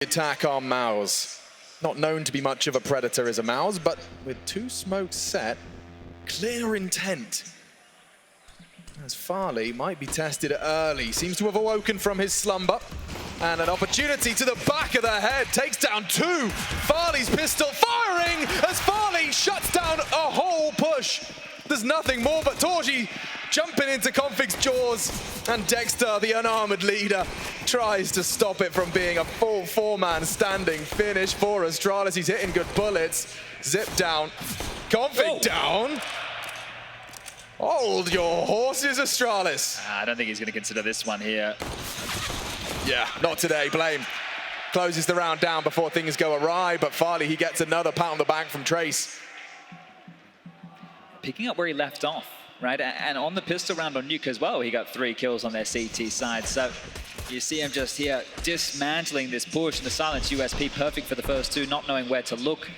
Attack on MOUZ. Not known to be much of a predator as a MOUZ, but with two smokes set, clear intent. As Farley might be tested early, seems to have awoken from his slumber. And an opportunity to the back of the head, takes down two. Farley's pistol firing as Farley shuts down a whole push. There's nothing more but Torji jumping into Config's jaws, and Dexter, the unarmored leader, tries to stop it from being a full four-man standing finish for Astralis. He's hitting good bullets. Zip down, Config down. Hold your horses, Astralis. I don't think he's going to consider this one here. Yeah, not today. Blame closes the round down before things go awry, but Farley, he gets another pat on the back from Trace. Picking up where he left off, right? And on the pistol round on Nuke as well, he got 3 kills on their CT side. So you see him just here dismantling this push, and the silence USP perfect for the first two, not knowing where to look.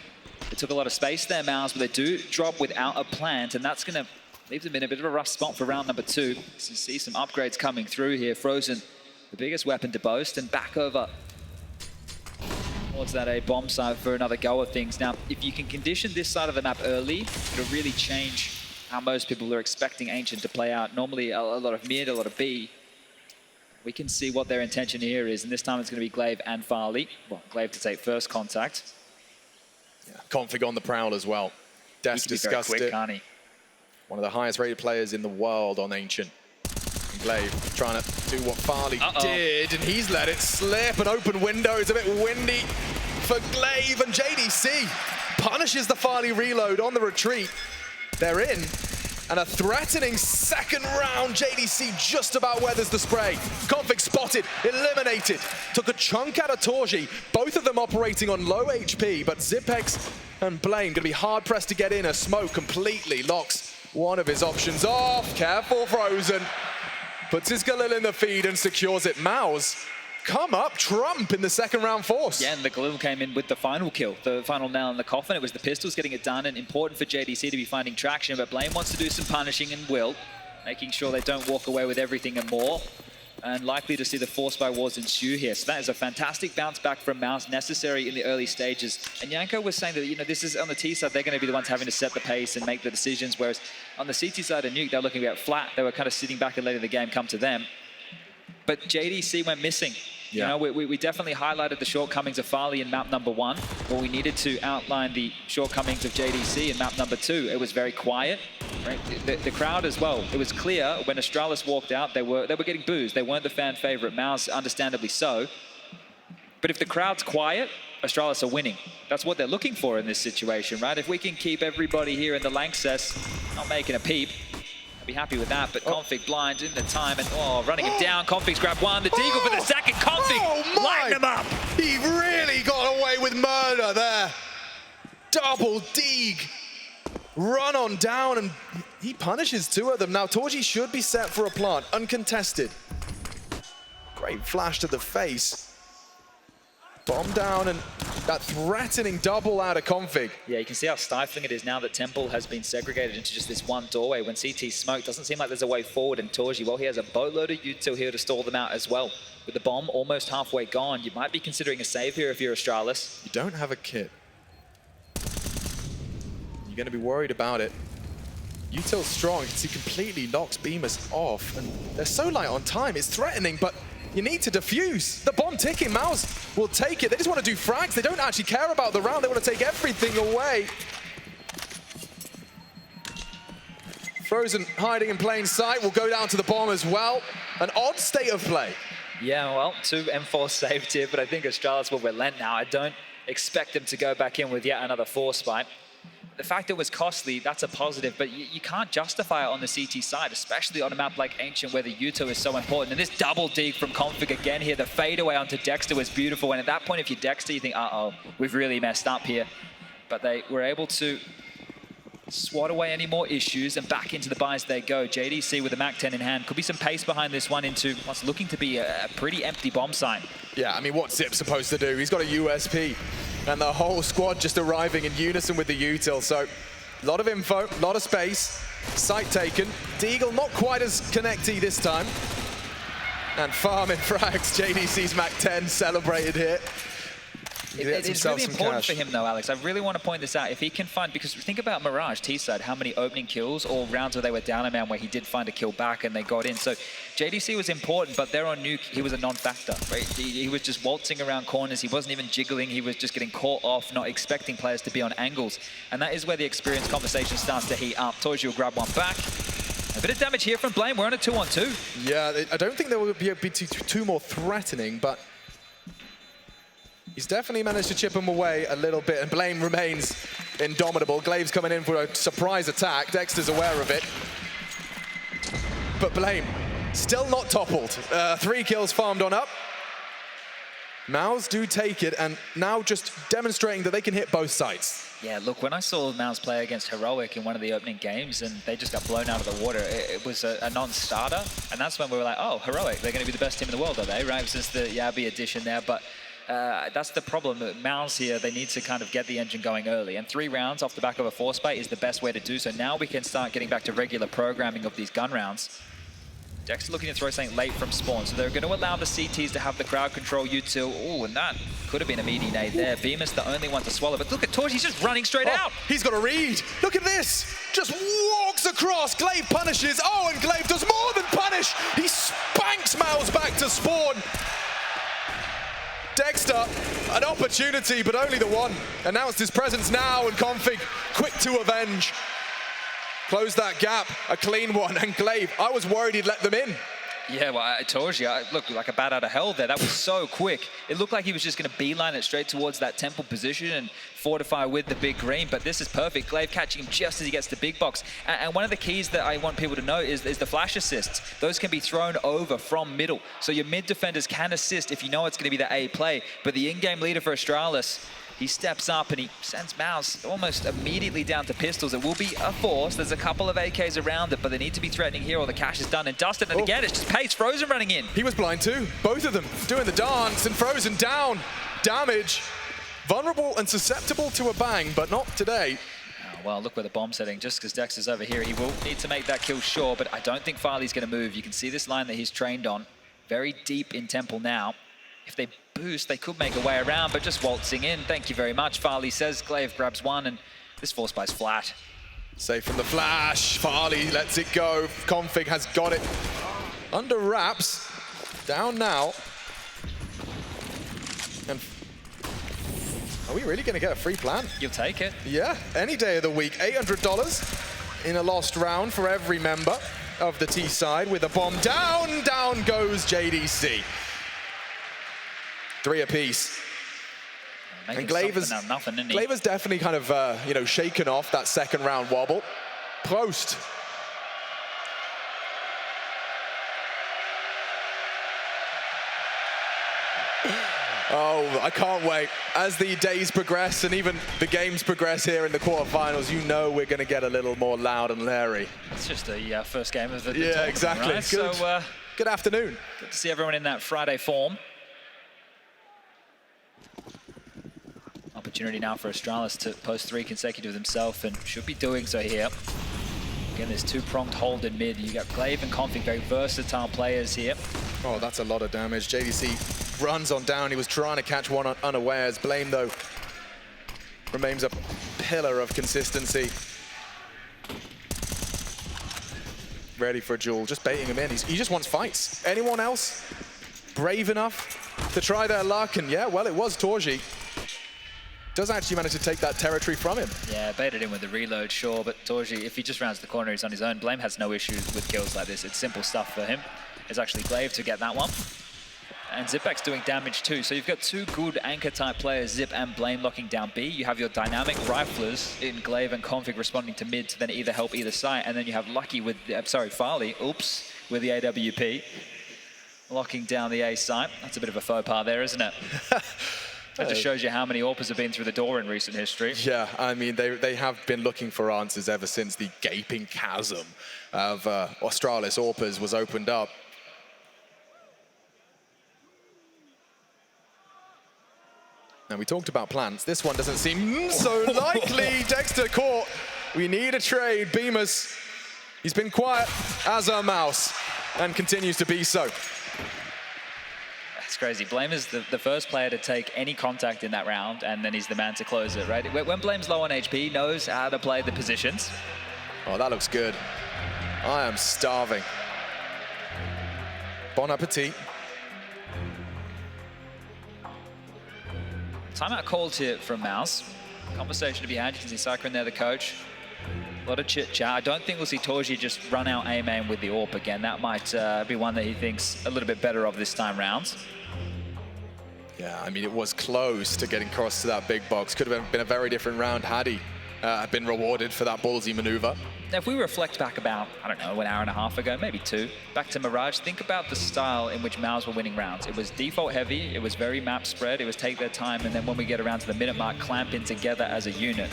They took a lot of space there, MOUZ, but they do drop without a plant, and that's going to leave them in a bit of a rough spot for round number 2. So you see some upgrades coming through here. Frozen, the biggest weapon to boast, and back over towards that A bomb site for another go of things. Now, if you can condition this side of the map early, it'll really change how most people are expecting Ancient to play out. Normally, a lot of mid, a lot of B. We can see what their intention here is, and this time it's going to be Glaive and Farley. Well, Glaive to take first contact. Yeah, Config on the prowl as well. Des discussed it. Can't he? One of the highest rated players in the world on Ancient. And Glaive trying to do what Farley did, and he's let it slip. An open window, it's a bit windy for Glaive, and JDC punishes the Farley reload on the retreat. They're in, and a threatening second round. JDC just about weathers the spray. Config spotted, eliminated, took a chunk out of Torji. Both of them operating on low HP, but Zipex and Blame gonna be hard pressed to get in. A smoke completely locks one of his options off. Careful, Frozen. Puts his Galil in the feed and secures it. MOUZ come up trump in the second round force. Yeah, and the Galil came in with the final kill, the final nail in the coffin. It was the pistols getting it done, and important for JDC to be finding traction, but Blame wants to do some punishing and will, making sure they don't walk away with everything and more, and likely to see the force by wars ensue here. So that is a fantastic bounce back from MOUZ, necessary in the early stages. And Yanko was saying that, you know, this is on the T side, they're going to be the ones having to set the pace and make the decisions, whereas on the CT side of Nuke, they're looking at flat. They were kind of sitting back and letting the game come to them. But JDC went missing. Yeah. You know, we definitely highlighted the shortcomings of Farley in map number 1, or we needed to outline the shortcomings of JDC in map number 2. It was very quiet, right? The crowd as well. It was clear when Astralis walked out, they were getting boos. They weren't the fan favorite. MOUZ, understandably so. But if the crowd's quiet, Astralis are winning. That's what they're looking for in this situation, right? If we can keep everybody here in the Lanxess not making a peep, I'd be happy with that, but Config blind in the time, and running him down. Config's grabbed one, the Deagle for the second. Config lighting him up. He really got away with murder there. Double Deeg. Run on down, and he punishes 2 of them. Now Torji should be set for a plant, uncontested. Great flash to the face. Bomb down, and that threatening double out of Config. Yeah, you can see how stifling it is now that Temple has been segregated into just this one doorway. When CT smoke, doesn't seem like there's a way forward, and Torji, well, he has a boatload of util here to stall them out as well. With the bomb almost halfway gone, you might be considering a save here if you're Astralis. You don't have a kit. You're going to be worried about it. Util's strong, he completely knocks Beamers off, and they're so light on time, it's threatening, but you need to defuse. The bomb ticking, MOUZ will take it. They just want to do frags. They don't actually care about the round. They want to take everything away. Frozen hiding in plain sight will go down to the bomb as well. An odd state of play. Yeah, well, 2 M4 saved here, but I think Astralis will relent now. I don't expect them to go back in with yet another force fight. The fact it was costly, that's a positive, but you can't justify it on the CT side, especially on a map like Ancient where the util is so important. And this double dig from Config again here, the fadeaway onto Dexter was beautiful. And at that point, if you're Dexter, you think, uh-oh, we've really messed up here. But they were able to swat away any more issues, and back into the buys they go. JDC with the MAC-10 in hand. Could be some pace behind this one into what's looking to be a pretty empty bomb site. Yeah, I mean, what's Zip supposed to do? He's got a USP. And the whole squad just arriving in unison with the util. So a lot of info, a lot of space. Site taken. Deagle not quite as connecty this time. And farming frags. JDC's MAC-10 celebrated here. It's really important for him, though, Alex. I really want to point this out. If he can find, because think about Mirage, T-side, how many opening kills or rounds where they were down a man where he did find a kill back and they got in. So JDC was important, but they're on nuke. He was a non-factor, right? He was just waltzing around corners. He wasn't even jiggling. He was just getting caught off, not expecting players to be on angles. And that is where the experience conversation starts to heat up. Torji will grab one back. A bit of damage here from Blame. We're on a 2-on-2. Yeah, I don't think there will be too more threatening, but he's definitely managed to chip him away a little bit, and Blame remains indomitable. Glaive's coming in for a surprise attack. Dexter's aware of it. But Blame still not toppled. 3 kills farmed on up. MOUZ do take it, and now just demonstrating that they can hit both sides. Yeah, look, when I saw MOUZ play against Heroic in one of the opening games and they just got blown out of the water, it was a non-starter. And that's when we were like, oh, Heroic, they're going to be the best team in the world, are they? Right, since the Yabi addition there. But that's the problem. MOUZ here, they need to kind of get the engine going early. And 3 rounds off the back of a force bite is the best way to do so. Now we can start getting back to regular programming of these gun rounds. Dexter looking to throw something late from spawn, so they're going to allow the CTs to have the crowd control util. Oh, and that could have been a meaty nade there. Bemis the only one to swallow, but look at Torch, he's just running straight out. He's got a read. Look at this. Just walks across. Glaive punishes. Oh, and Glaive does more than punish. He spanks MOUZ back to spawn. Dexter, an opportunity, but only the one. Announced his presence now, and Config quick to avenge. Close that gap, a clean one, and Glaive, I was worried he'd let them in. Yeah, well, I told you, look, like a bat out of hell there. That was so quick. It looked like he was just going to beeline it straight towards that temple position and fortify with the big green, but this is perfect. Glaive catching him just as he gets the big box. And one of the keys that I want people to know is the flash assists. Those can be thrown over from middle. So your mid defenders can assist if you know it's going to be the A play, but the in-game leader for Astralis, he steps up and he sends MOUZ almost immediately down to pistols. It will be a force. There's a couple of AKs around it, but they need to be threatening here or the cash is done and dusted. And again, it's just Pace, Frozen running in. He was blind too. Both of them doing the dance, and Frozen down. Damage. Vulnerable and susceptible to a bang, but not today. Oh, well, look where the bomb's heading. Just because Dexter's over here, he will need to make that kill sure, but I don't think Farley's going to move. You can see this line that he's trained on. Very deep in temple now. If they boost, they could make a way around, but just waltzing in. Thank you very much, Farley says. Glaive grabs one, and this force bite's flat. Safe from the flash. Farley lets it go. Config has got it under wraps. Down now. And are we really going to get a free plan? You'll take it. Yeah, any day of the week. $800 in a lost round for every member of the T side with a bomb down. Down goes JDC. 3 apiece. And Glaver's definitely kind of, shaken off that second round wobble. Prost. Oh, I can't wait. As the days progress and even the games progress here in the quarterfinals, you know we're going to get a little more loud and leery. It's just the first game of the tournament, exactly. Right? Good. So, good afternoon. Good to see everyone in that Friday form. Opportunity now for Astralis to post 3 consecutive himself, and should be doing so here. Again, there's 2-pronged hold in mid. You got Glaive and Config, very versatile players here. Oh, that's a lot of damage. JDC runs on down. He was trying to catch one unawares. Blame, though, remains a pillar of consistency. Ready for a duel, just baiting him in. He just wants fights. Anyone else brave enough to try their luck? And yeah, well, it was Torji. Does actually manage to take that territory from him. Yeah, baited in with the reload, sure, but Torji, if he just rounds the corner, he's on his own. Blame has no issues with kills like this. It's simple stuff for him. It's actually Glaive to get that one. And Zipek's doing damage too. So you've got 2 good anchor-type players, Zip and Blame, locking down B. You have your dynamic riflers in Glaive and Config responding to mid to then either help either side. And then you have Lucky with, Farley, with the AWP. Locking down the A site. That's a bit of a faux pas there, isn't it? That just shows you how many AWPers have been through the door in recent history. Yeah, I mean, they have been looking for answers ever since the gaping chasm of Astralis AWPers was opened up. Now, we talked about plants. This one doesn't seem so likely. Dexter caught. We need a trade. Bemis, he's been quiet as a mouse and continues to be so. It's crazy. Blame is the first player to take any contact in that round, and then he's the man to close it, right? When Blame's low on HP, he knows how to play the positions. Oh, that looks good. I am starving. Bon appetit. Timeout called here from MOUZ. Conversation to be had. You can see Cyclone there, the coach. A lot of chit-chat. I don't think we'll see Torji just run out A-main with the AWP again. That might be one that he thinks a little bit better of this time round. Yeah, I mean, it was close to getting across to that big box. Could have been a very different round had he been rewarded for that ballsy maneuver. Now, if we reflect back about, I don't know, an hour and a half ago, maybe two, back to Mirage, think about the style in which MOUZ were winning rounds. It was default heavy, it was very map spread, it was take their time, and then when we get around to the minute mark, clamp in together as a unit.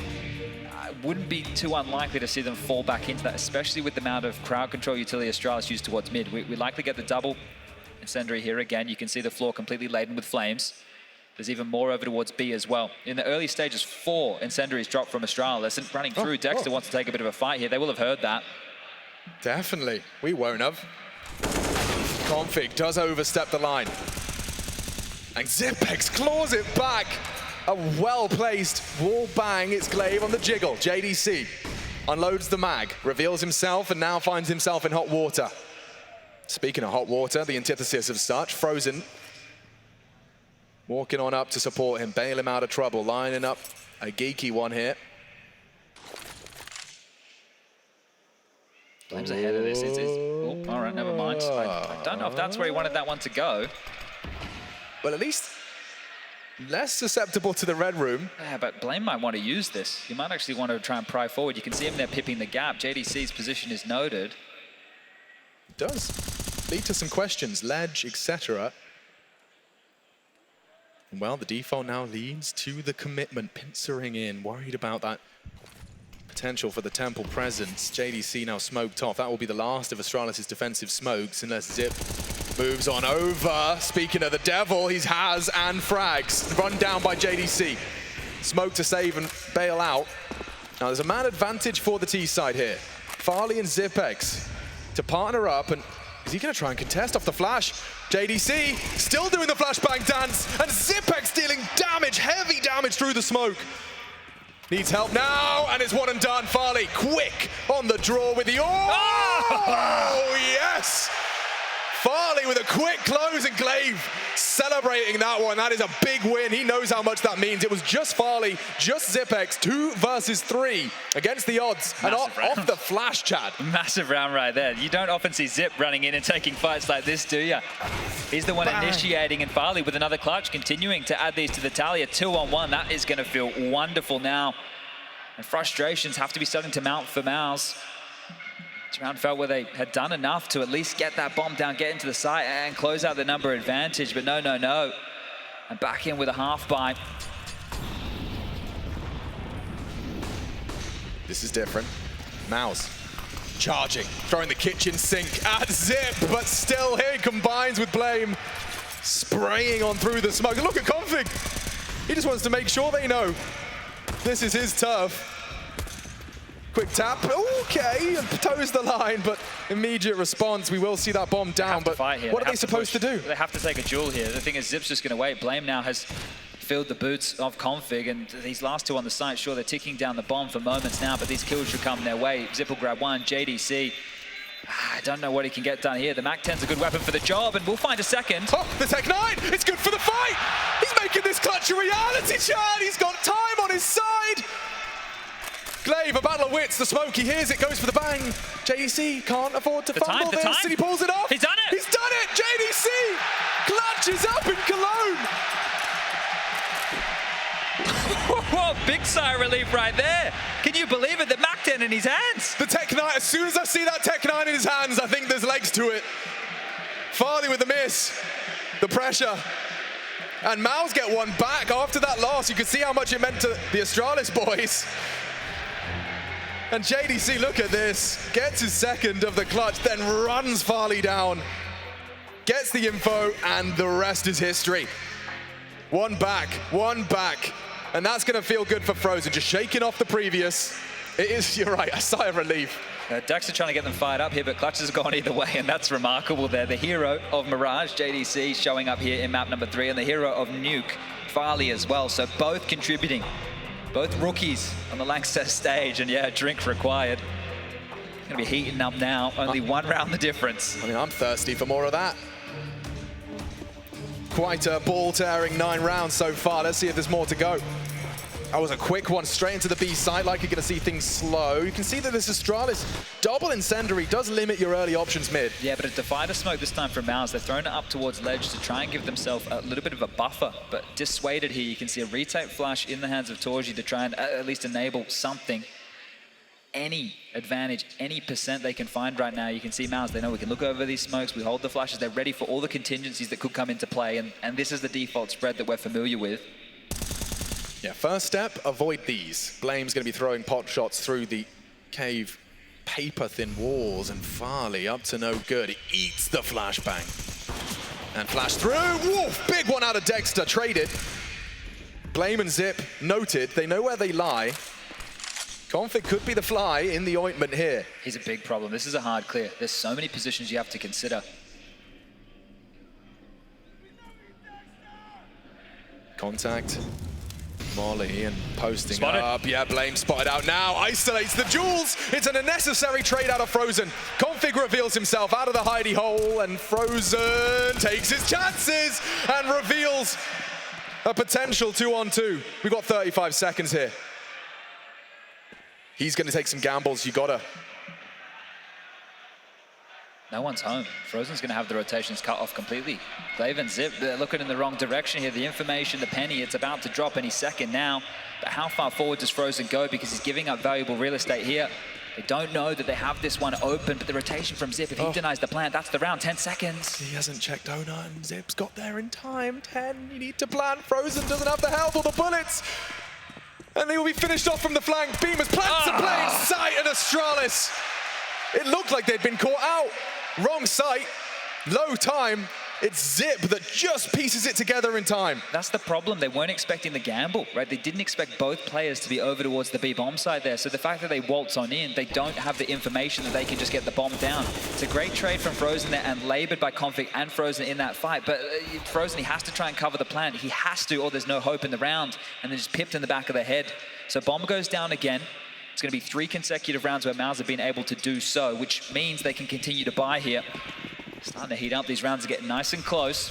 Wouldn't be too unlikely to see them fall back into that, especially with the amount of crowd control utility Astralis used towards mid. We likely get the double incendiary here again. You can see the floor completely laden with flames. There's even more over towards B as well. In the early stages, 4 incendiaries dropped from Astralis, and running through, Dexter wants to take a bit of a fight here. They will have heard that. Definitely. We won't have. Config does overstep the line. And Zipex claws it back. A well-placed wall bang. It's Glaive on the jiggle. JDC unloads the mag, reveals himself, and now finds himself in hot water. Speaking of hot water, the antithesis of such, Frozen walking on up to support him, bail him out of trouble, lining up a geeky one here. Flames ahead of this. Oh, all right, never mind. I don't know if that's where he wanted that one to go. Well, at least less susceptible to the red room. Yeah, but Blame might want to use this. He might actually want to try and pry forward. You can see him there pipping the gap. JDC's position is noted. It does lead to some questions, ledge, etc. Well, the default now leads to the commitment, pincering in, worried about that potential for the temple presence. JDC now smoked off. That will be the last of Astralis' defensive smokes, unless Zip moves on over. Speaking of the devil, he has and frags. Run down by JDC. Smoke to save and bail out. Now, there's a man advantage for the T side here. Farley and Zipex to partner up, and is he going to try and contest off the flash? JDC still doing the flashbang dance, and Zipex dealing damage, heavy damage through the smoke. Needs help now, and it's one and done. Farley quick on the draw with the oh yes! Farley with a quick close, and Glaive celebrating that one. That is a big win. He knows how much that means. It was just Farley, just Zipex, 2 versus 3 against the odds. And off the flash, Chad. Massive round right there. You don't often see Zip running in and taking fights like this, do you? He's the one initiating, and Farley with another clutch, continuing to add these to the tally. A 2-on-1. That is going to feel wonderful now. And frustrations have to be starting to mount for MOUZ. This round felt where they had done enough to at least get that bomb down, get into the site, and close out the number advantage. But no. And back in with a half buy. This is different. MOUZ charging, throwing the kitchen sink at Zip, but still here he combines with Blame, spraying on through the smoke. And look at Config. He just wants to make sure they know this is his turf. Quick tap, okay, and toes the line, but immediate response. We will see that bomb down, but what are they supposed to do? They have to take a duel here. The thing is, Zip's just going to wait. Blame now has filled the boots of Config, and these last 2 on the site, sure, they're ticking down the bomb for moments now, but these kills should come their way. Zip will grab one, JDC. I don't know what he can get done here. The MAC-10's a good weapon for the job, and we'll find a second. Oh, the Tech 9, it's good for the fight! He's making this clutch a reality, Chad! He's got time on his side! Glaive, a battle of wits, the smoke, he hears it, goes for the bang. JDC can't afford to fumble this, and he pulls it off. He's done it! He's done it! JDC clutches up in Cologne! Whoa, big sigh of relief right there. Can you believe it? The MAC-10 in his hands. The Tech 9, as soon as I see that Tech 9 in his hands, I think there's legs to it. Farley with the miss, the pressure. And MOUZ get one back after that loss. You can see how much it meant to the Astralis boys. And JDC, look at this, gets his second of the clutch, then runs Farley down, gets the info, and the rest is history. One back, and that's gonna feel good for Frozen, just shaking off the previous. It is, you're right, a sigh of relief. Ducks are trying to get them fired up here, but Clutch has gone either way, and that's remarkable there. The hero of Mirage, JDC, showing up here in map number 3, and the hero of Nuke, Farley as well. So both contributing, both rookies on the Lanxess stage, and yeah, drink required. Gonna be heating up now, only 1 round the difference. I mean, I'm thirsty for more of that. Quite a ball-tearing 9 rounds so far. Let's see if there's more to go. That was a quick one straight into the B site, like you're going to see things slow. You can see that this Astralis double incendiary does limit your early options mid. Yeah, but it defied a smoke this time from MOUZ. They're thrown it up towards ledge to try and give themselves a little bit of a buffer, but dissuaded here. You can see a retake flash in the hands of Torji to try and at least enable something. Any advantage, any percent they can find right now. You can see MOUZ, they know we can look over these smokes, we hold the flashes, they're ready for all the contingencies that could come into play, and this is the default spread that we're familiar with. Yeah, first step, avoid these. Blame's going to be throwing pot shots through the cave paper-thin walls, and Farley up to no good. He eats the flashbang. And flash through, woof! Big one out of Dexter, traded. Blame and Zip noted, they know where they lie. Config could be the fly in the ointment here. He's a big problem. This is a hard clear. There's so many positions you have to consider. Contact. Molly and posting Spotted. up. Yeah, Blame spotted out now. Isolates the jewels. It's an unnecessary trade out of Frozen. Config reveals himself out of the hidey hole, and Frozen takes his chances and reveals a potential 2-on-2. We've got 35 seconds here. He's going to take some gambles. You gotta. No one's home. Frozen's going to have the rotations cut off completely. Glaive and Zip, they're looking in the wrong direction here. The information, the penny, it's about to drop any second now. But how far forward does Frozen go? Because he's giving up valuable real estate here. They don't know that they have this one open, but the rotation from Zip, if he denies the plant, that's the round, 10 seconds. He hasn't checked Donut, and Zip's got there in time. 10, you need to plan. Frozen doesn't have the health or the bullets. And they will be finished off from the flank. Beamers plants the plane, sight, and Astralis. It looked like they'd been caught out. Wrong site, low time. It's Zip that just pieces it together in time. That's the problem. They weren't expecting the gamble, right? They didn't expect both players to be over towards the B bomb side there. So the fact that they waltz on in, they don't have the information that they can just get the bomb down. It's a great trade from Frozen there, and labored by Config and Frozen in that fight. But Frozen, he has to try and cover the plant. He has to, or there's no hope in the round. And then just pipped in the back of the head. So bomb goes down again. It's going to be 3 consecutive rounds where MOUZ have been able to do so, which means they can continue to buy here. Starting to heat up. These rounds are getting nice and close.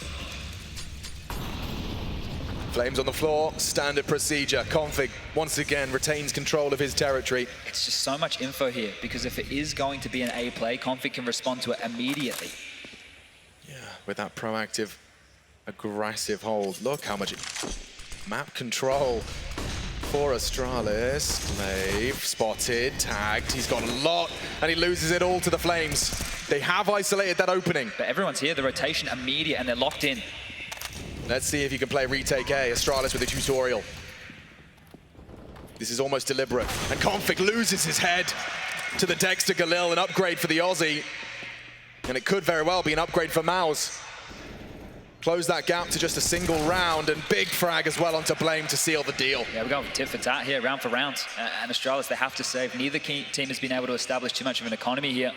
Flames on the floor, standard procedure. Config once again retains control of his territory. It's just so much info here, because if it is going to be an A play, Config can respond to it immediately. Yeah, with that proactive, aggressive hold. Look how much map control for Astralis. Glaive spotted, tagged. He's got a lot, and he loses it all to the Flames. They have isolated that opening. But everyone's here, the rotation immediate, and they're locked in. Let's see if you can play retake A. Astralis with a tutorial. This is almost deliberate. And Config loses his head to the Dexter Galil, an upgrade for the Aussie. And it could very well be an upgrade for MOUZ. Close that gap to just a single round, and big frag as well onto Blame to seal the deal. Yeah, we're going tit for tat here, round for round. And Astralis, they have to save. Neither team has been able to establish too much of an economy here.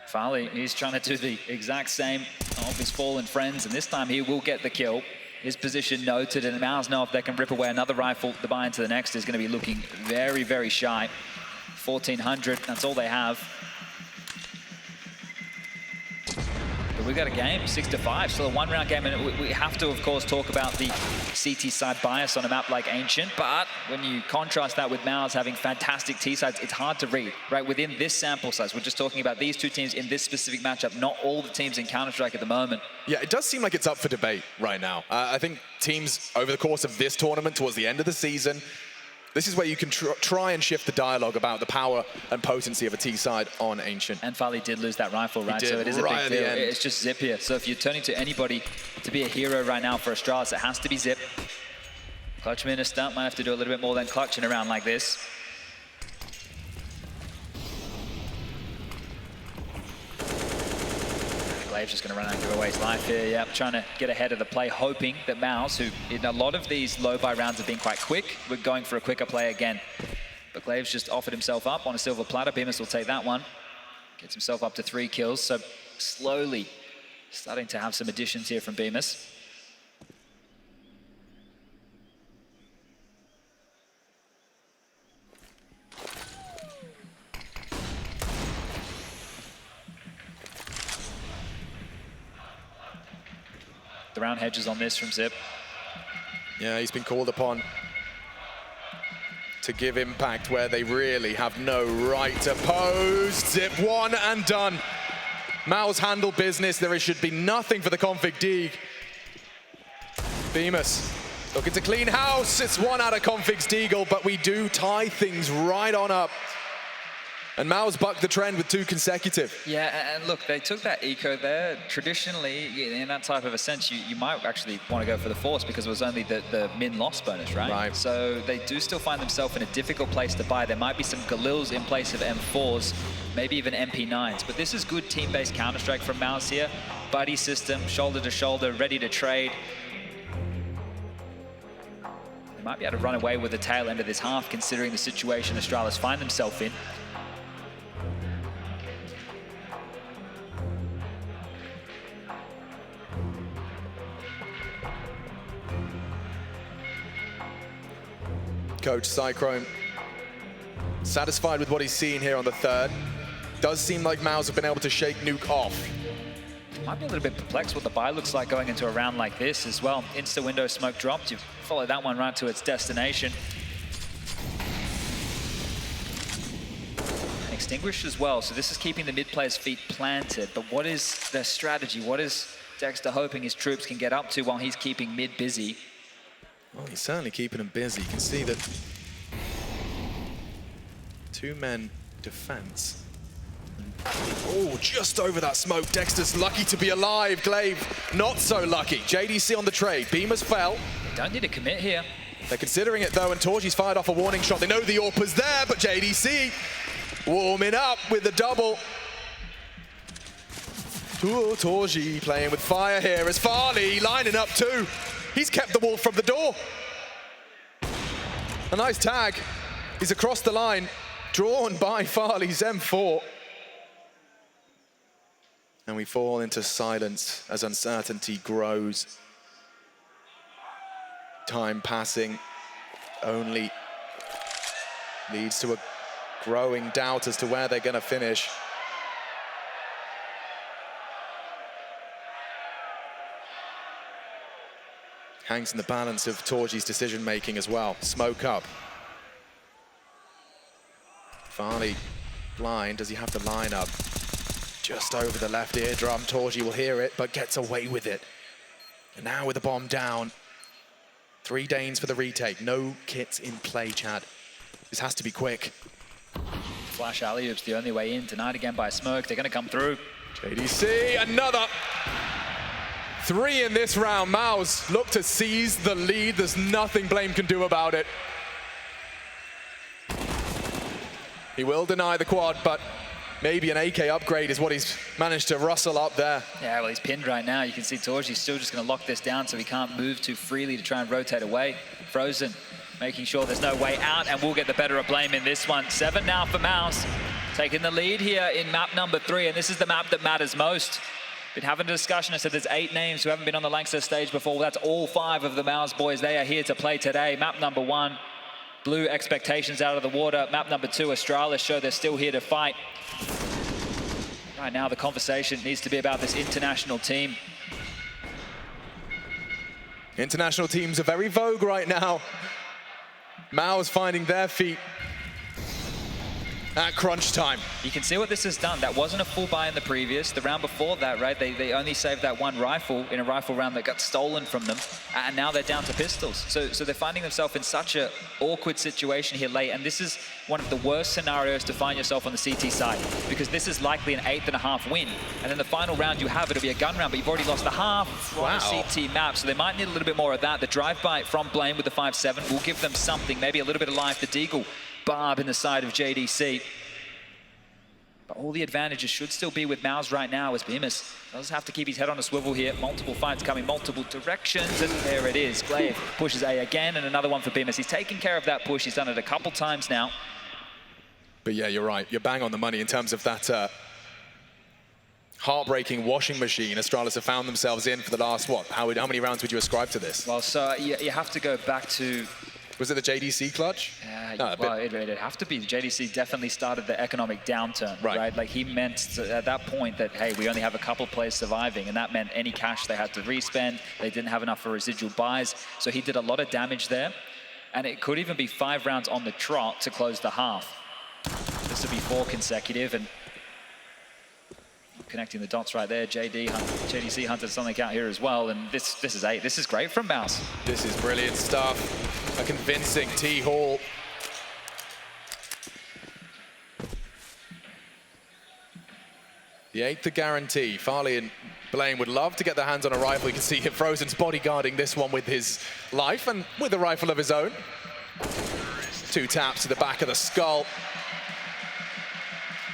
Farley, he's trying to do the exact same of his fallen friends, and this time he will get the kill. His position noted, and MOUZ know if they can rip away another rifle, the buy into the next is going to be looking very, very shy. 1,400, that's all they have. But we've got a game, 6-5, still a 1-round game, and we have to, of course, talk about the CT side bias on a map like Ancient, but when you contrast that with MOUZ having fantastic T sides, it's hard to read, right? Within this sample size, we're just talking about these two teams in this specific matchup, not all the teams in Counter-Strike at the moment. Yeah, it does seem like it's up for debate right now. I think teams over the course of this tournament, towards the end of the season, this is where you can try and shift the dialogue about the power and potency of a T side on Ancient. And Farley did lose that rifle, right? So it is a big deal. It's just Zip here. So if you're turning to anybody to be a hero right now for Astralis, it has to be Zip. Clutch Minister might have to do a little bit more than clutch in a round like this. Glaive's just going to run out and give away his life here. Yep, trying to get ahead of the play, hoping that MOUZ, who in a lot of these low buy rounds have been quite quick, we're going for a quicker play again. But Glave's just offered himself up on a silver platter. Bemis will take that one. Gets himself up to 3 kills. So slowly starting to have some additions here from Bemis. The round hedges on this from Zip. Yeah, he's been called upon to give impact where they really have no right to pose. Zip one and done. MOUZ handle business. There should be nothing for the Config Dig. Bemis looking to clean house. It's one out of Config's Deagle, but we do tie things right on up. And MOUZ bucked the trend with 2 consecutive. Yeah, and look, they took that eco there. Traditionally, in that type of a sense, you might actually want to go for the force because it was only the min-loss bonus, right? Right. So they do still find themselves in a difficult place to buy. There might be some Galils in place of M4s, maybe even MP9s. But this is good team-based Counter-Strike from MOUZ here. Buddy system, shoulder to shoulder, ready to trade. They might be able to run away with the tail end of this half, considering the situation Astralis find themselves in. Coach Cyclone satisfied with what he's seen here on the 3rd. Does seem like MOUZ have been able to shake Nuke off. Might be a little bit perplexed what the buy looks like going into a round like this as well. Insta window smoke dropped. You follow that one right to its destination. And extinguished as well. So this is keeping the mid player's feet planted. But what is their strategy? What is Dexter hoping his troops can get up to while he's keeping mid busy? Well, he's certainly keeping them busy. You can see that 2 men defense. Oh, just over that smoke. Dexter's lucky to be alive. Glaive, not so lucky. JDC on the trade. Bemis fell. They don't need to commit here. They're considering it though, and Torgi's fired off a warning shot. They know the AWP's there, but JDC warming up with the double. Ooh, Torgi playing with fire here as Farley lining up too. He's kept the wolf from the door. A nice tag. He's across the line, drawn by Farley's M4. And we fall into silence as uncertainty grows. Time passing only leads to a growing doubt as to where they're going to finish. Hangs in the balance of Torgi's decision-making as well. Smoke up. Farley blind. Does he have the line up? Just over the left eardrum. Torgi will hear it, but gets away with it. And now with the bomb down. 3 Danes for the retake. No kits in play, Chad. This has to be quick. Flash alley-oops the only way in. Denied again by smoke. They're going to come through. JDC, another. 3 in this round. MOUZ look to seize the lead. There's nothing Blame can do about it. He will deny the quad, but maybe an AK upgrade is what he's managed to rustle up there. Yeah, well, he's pinned right now. You can see Torgi's still just going to lock this down so he can't move too freely to try and rotate away. Frozen, making sure there's no way out, and we'll get the better of Blame in this one. 7 now for MOUZ, taking the lead here in map number 3, and this is the map that matters most. Been having a discussion. I said there's 8 names who haven't been on the Lanxess stage before. Well, that's all 5 of the MOUZ boys. They are here to play today. Map number 1, blew expectations out of the water. Map number 2, Astralis, show they're still here to fight. Right now, the conversation needs to be about this international team. International teams are very vogue right now. MOUZ finding their feet at crunch time. You can see what this has done. That wasn't a full buy in the previous. The round before that, right, they only saved that 1 rifle in a rifle round that got stolen from them, and now they're down to pistols. So they're finding themselves in such an awkward situation here late, and this is one of the worst scenarios to find yourself on the CT side, because this is likely an 8.5 win, and then the final round you have, it'll be a gun round, but you've already lost the half on a CT map, so they might need a little bit more of that. The drive-by from Blame with the 5-7 will give them something, maybe a little bit of life. The Deagle barb in the side of JDC. But all the advantages should still be with MOUZ right now, as Bemis does have to keep his head on a swivel here. Multiple fights coming, multiple directions, and there it is. Glaive pushes A again, and another one for Bemis. He's taken care of that push. He's done it a couple times now. But yeah, you're right. You're bang on the money in terms of that heartbreaking washing machine Astralis have found themselves in for the last, what? How many rounds would you ascribe to this? Well, so you have to go back to... Was it the JDC clutch? No, well, it'd have to be. The JDC definitely started the economic downturn, right? Like, he meant at that point that, hey, we only have a couple players surviving, and that meant any cash they had to respend. They didn't have enough for residual buys, so he did a lot of damage there. And it could even be 5 rounds on the trot to close the half. This would be 4 consecutive, and connecting the dots right there. JDC hunted something out here as well, and this is 8. This is great from MOUZ. This is brilliant stuff. A convincing T-Hall. The 8th to guarantee. Farley and Blaine would love to get their hands on a rifle. You can see him, Frozen's bodyguarding this one with his life and with a rifle of his own. 2 taps to the back of the skull.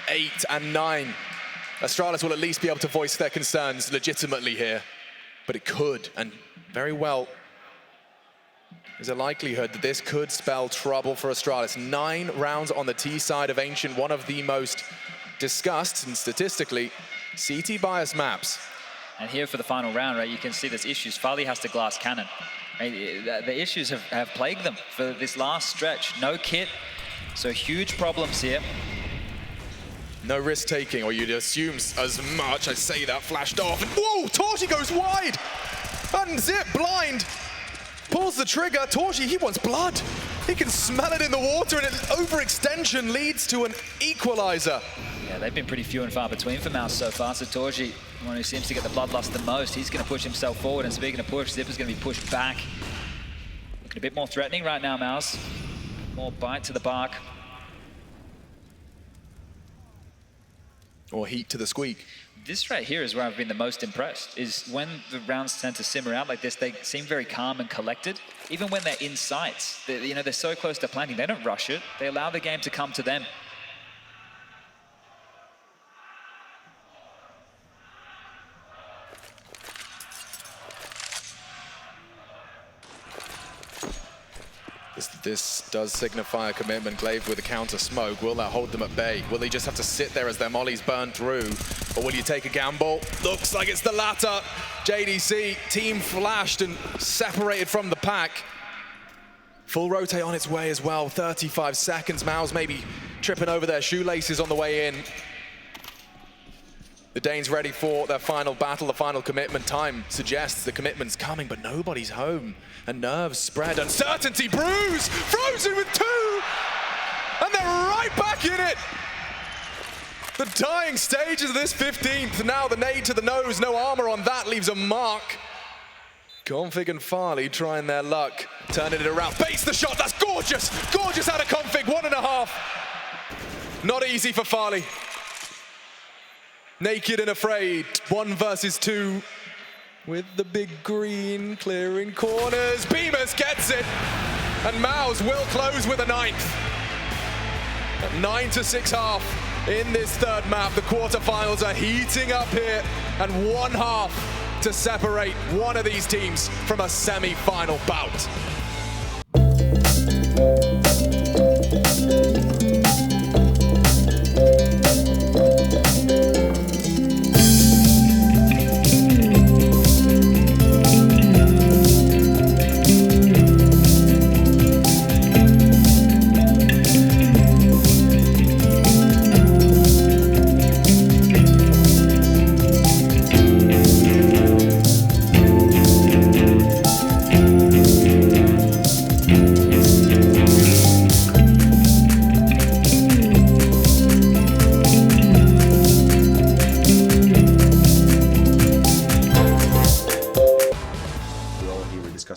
8 and 9. Astralis will at least be able to voice their concerns legitimately here, but it could, and very well, there's a likelihood that this could spell trouble for Astralis. 9 rounds on the T side of Ancient, one of the most discussed and statistically CT bias maps. And here for the final round, right, you can see there's issues. Farley has to glass cannon. The issues have plagued them for this last stretch. No kit, so huge problems here. No risk taking, or you'd assume as much. I say that, flashed off, and whoa, Torchi goes wide! Unzip, blind, pulls the trigger. Torchi, he wants blood. He can smell it in the water, and an overextension leads to an equalizer. Yeah, they've been pretty few and far between for MOUZ so far, so Torchi, the one who seems to get the bloodlust the most, he's gonna push himself forward, and speaking of push, Zipper's gonna be pushed back. Looking a bit more threatening right now, MOUZ. More bite to the bark. Or heat to the squeak. This right here is where I've been the most impressed, is when the rounds tend to simmer out like this, they seem very calm and collected. Even when they're in sights, they're so close to planting, they don't rush it. They allow the game to come to them. This does signify a commitment. Glaive with a counter smoke. Will that hold them at bay? Will they just have to sit there as their mollies burn through? Or will you take a gamble? Looks like it's the latter. JDC, team flashed and separated from the pack. Full rotate on its way as well. 35 seconds. MOUZ maybe tripping over their shoelaces on the way in. The Danes ready for their final battle, the final commitment. Time suggests the commitment's coming, but nobody's home. And nerves spread, uncertainty brews, Frozen with 2! And they're right back in it! The dying stages of this 15th, now the nade to the nose, no armor on that, leaves a mark. Config and Farley trying their luck, turning it around, base the shot, that's gorgeous! Gorgeous out of Config, 1.5. Not easy for Farley. Naked and afraid, 1 versus 2. With the big green, clearing corners. Bemis gets it, and MOUZ will close with a 9th. At 9-6 half in this 3rd map. The quarterfinals are heating up here, and 1/2 to separate one of these teams from a semi-final bout.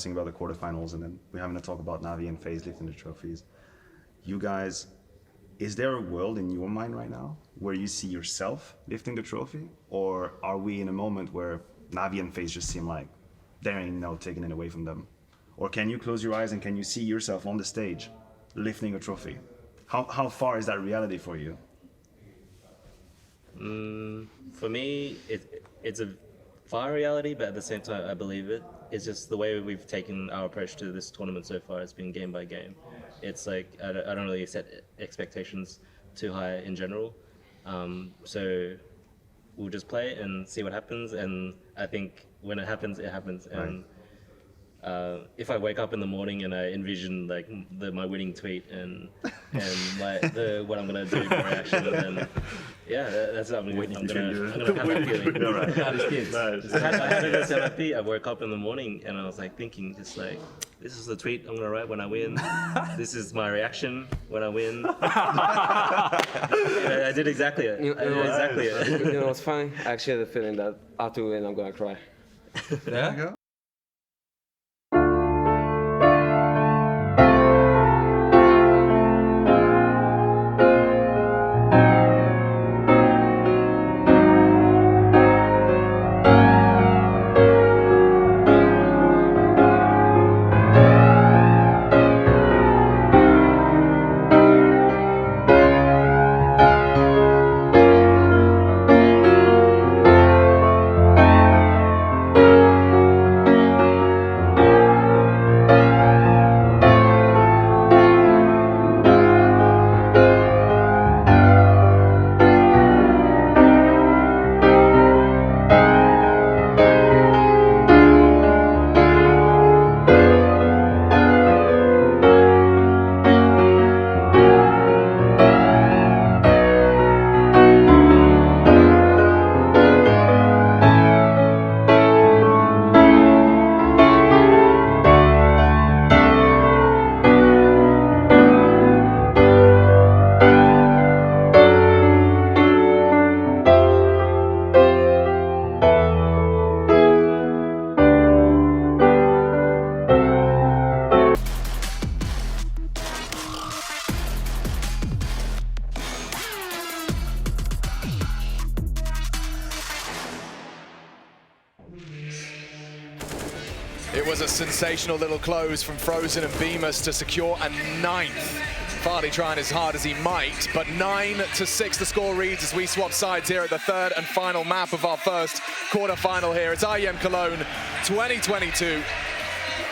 About the quarterfinals, and then we're having to talk about Navi and FaZe lifting the trophies. You guys, is there a world in your mind right now where you see yourself lifting the trophy, or are we in a moment where Navi and FaZe just seem like there ain't no taking it away from them? Or can you close your eyes and can you see yourself on the stage lifting a trophy? How far is that reality for you? For me, it's a far reality, but at the same time, I believe it. It's just the way we've taken our approach to this tournament so far. It's been game by game. It's like I don't really set expectations too high in general. So we'll just play it and see what happens. And I think when it happens, it happens. And if I wake up in the morning and I envision like my winning tweet and what I'm gonna do, my reaction, then yeah, that's what I'm gonna have that feeling. I had it as MFP. I woke up in the morning and I was like thinking, just like, this is the tweet I'm gonna write when I win. This is my reaction when I win. I did exactly it. You know what's funny? I actually had the feeling that after we win, I'm gonna cry. Yeah? It was a sensational little close from Frozen and Bemis to secure a 9th. Farley trying as hard as he might, but 9-6 the score reads as we swap sides here at the third and final map of our first quarterfinal here. It's IEM Cologne 2022.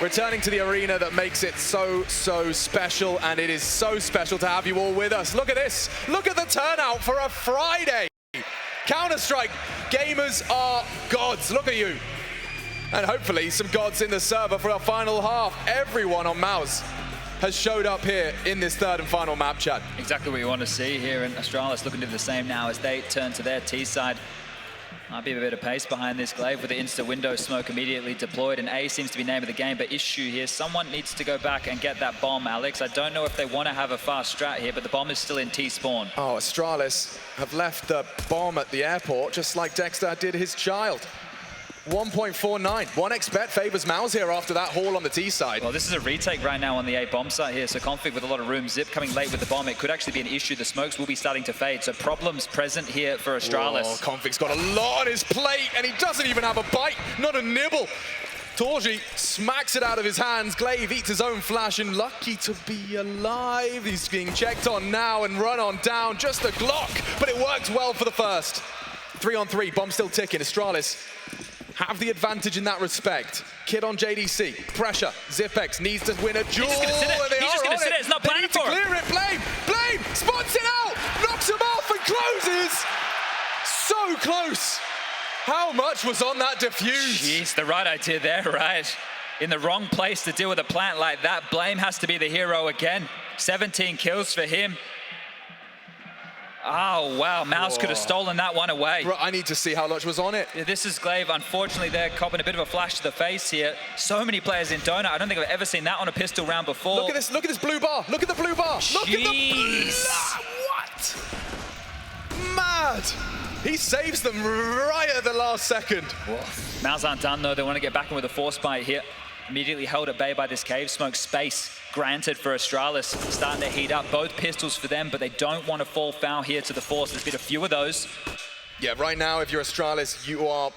Returning to the arena that makes it so special, and it is so special to have you all with us. Look at this. Look at the turnout for a Friday. Counter-Strike gamers are gods. Look at you. And hopefully some gods in the server for our final half. Everyone on MOUZ has showed up here in this third and final map, Chad. Exactly what you want to see here, and Astralis looking to do the same now as they turn to their T side. Might be a bit of pace behind this glaive with the insta window smoke immediately deployed, and A seems to be name of the game, but issue here, someone needs to go back and get that bomb, Alex. I don't know if they want to have a fast strat here, but the bomb is still in T spawn. Oh, Astralis have left the bomb at the airport, just like Dexter did his child. 1.49. 1x bet favors MOUZ here after that haul on the T side. Well, this is a retake right now on the A bomb site here, so Config with a lot of room. Zip coming late with the bomb. It could actually be an issue. The smokes will be starting to fade, so problems present here for Astralis. Oh, Config's got a lot on his plate, and he doesn't even have a bite, not a nibble. Torji smacks it out of his hands. Glaive eats his own flash, and lucky to be alive. He's being checked on now and run on down. Just a Glock, but it worked well for the first. 3-on-3, bomb still ticking. Astralis have the advantage in that respect. Kid on JDC, pressure. Zipex needs to win a duel. He's just gonna sit it. He's just gonna sit it. It's not planning for him. Clear it. Blame spots it out, knocks him off and closes. So close. How much was on that defuse? Jeez, the right idea there, right? In the wrong place to deal with a plant like that. Blame has to be the hero again. 17 kills for him. Oh, wow, MOUZ could have stolen that one away. Bro, I need to see how much was on it. Yeah, this is Glaive. Unfortunately, they're copping a bit of a flash to the face here. So many players in Donut. I don't think I've ever seen that on a pistol round before. Look at this blue bar. Look at the blue bar. Jeez. Look at the what? Mad. He saves them right at the last second. MOUZ aren't done, though. They want to get back in with a force bite here. Immediately held at bay by this cave smoke. Space granted for Astralis. Starting to heat up. Both pistols for them, but they don't want to fall foul here to the force. There's been a few of those. Yeah, right now, if you're Astralis, you are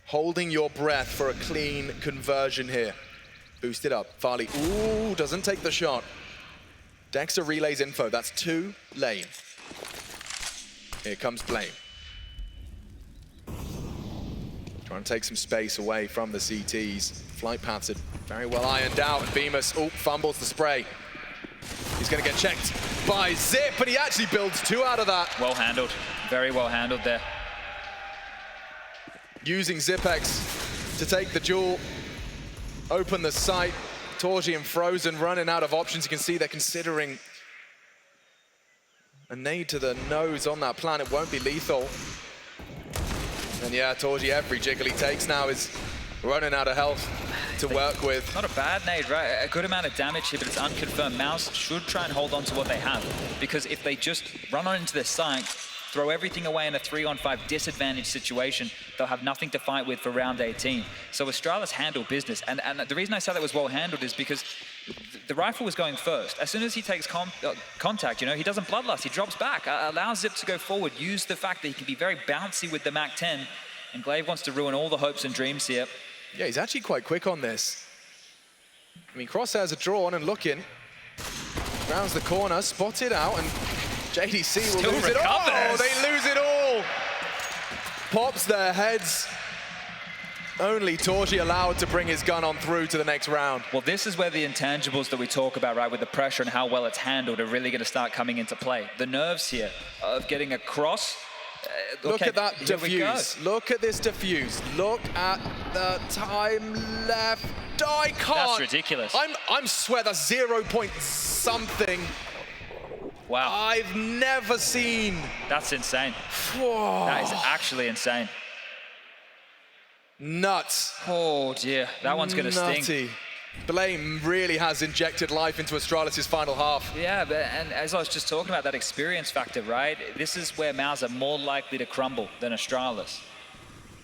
holding your breath for a clean conversion here. Boost it up. Farley, ooh, doesn't take the shot. Dexter relays info. That's 2 lane. Here comes Blame. Trying to take some space away from the CTs. Flight paths are very well ironed out. And Bemis, fumbles the spray. He's going to get checked by Zip, and he actually builds 2 out of that. Well handled. Very well handled there. Using Zipex to take the duel, open the sight. Torji and Frozen running out of options. You can see they're considering a nade to the nose on that plan. It won't be lethal. And yeah, Torji, every jiggle he takes now is running out of health to work with. Not a bad nade, right? A good amount of damage here, but it's unconfirmed. MOUZ should try and hold on to what they have, because if they just run on into their site, throw everything away in a 3-on-5 disadvantage situation, they'll have nothing to fight with for round 18. So Astralis handled business. And the reason I say that was well handled is because the rifle was going first. As soon as he takes contact, you know, he doesn't bloodlust, he drops back, allows Zip to go forward, use the fact that he can be very bouncy with the MAC-10, and Glaive wants to ruin all the hopes and dreams here. Yeah, he's actually quite quick on this. I mean, crosshairs are drawn and looking. Rounds the corner, spotted out, and JDC will lose it all. Oh, they lose it all. Pops their heads. Only Torji allowed to bring his gun on through to the next round. Well, this is where the intangibles that we talk about, right, with the pressure and how well it's handled are really going to start coming into play. The nerves here of getting across. Look at that diffuse. Look at this diffuse. Look at the time left. I can't. That's ridiculous. I'm swear that's 0 point something. Wow. I've never seen. That's insane. Whoa. That is actually insane. Nuts. Oh dear, that one's going to sting. Blame really has injected life into Astralis' final half. Yeah, and as I was just talking about, that experience factor, right? This is where MOUZ are more likely to crumble than Astralis.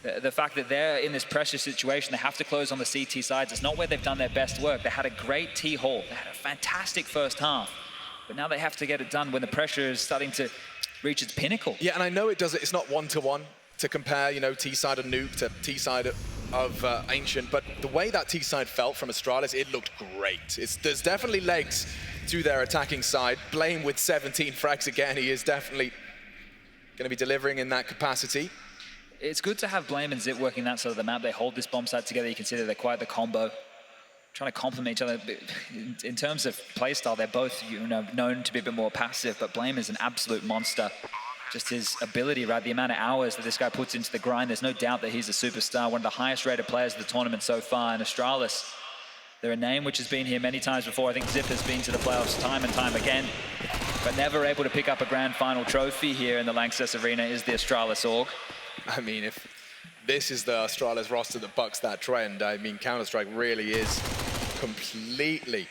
The fact that they're in this pressure situation, they have to close on the CT sides. It's not where they've done their best work. They had a great T-Hall. They had a fantastic first half. But now they have to get it done when the pressure is starting to reach its pinnacle. Yeah, and I know it's not one-to-one to compare, you know, T-side of Nuke to T-side of Ancient, but the way that T-side felt from Astralis, it looked great. There's definitely legs to their attacking side. Blame with 17 frags again, he is definitely going to be delivering in that capacity. It's good to have Blame and Zip working that side of the map. They hold this bomb site together. You can see that they're quite the combo, trying to complement each other. In terms of playstyle, they're both, you know, known to be a bit more passive, but Blame is an absolute monster. Just his ability, right? The amount of hours that this guy puts into the grind, there's no doubt that he's a superstar, one of the highest rated players of the tournament so far. And Astralis, they're a name which has been here many times before. I think Zip has been to the playoffs time and time again, but never able to pick up a grand final trophy here in the Lanxess Arena is the Astralis org. I mean, if this is the Astralis roster that bucks that trend, I mean, Counter-Strike really is completely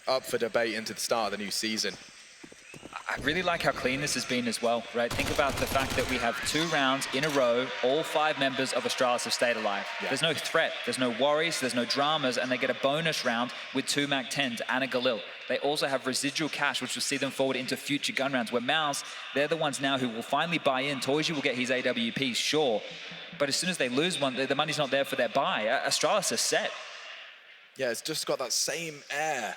up for debate into the start of the new season. I really like how clean this has been as well, right? Think about the fact that we have 2 rounds in a row, all 5 members of Astralis have stayed alive. Yeah. There's no threat, there's no worries, there's no dramas, and they get a bonus round with 2 MAC-10s and a Galil. They also have residual cash, which will see them forward into future gun rounds, where MOUZ, they're the ones now who will finally buy in. Torji will get his AWP, sure, but as soon as they lose one, the money's not there for their buy. Astralis is set. Yeah, it's just got that same air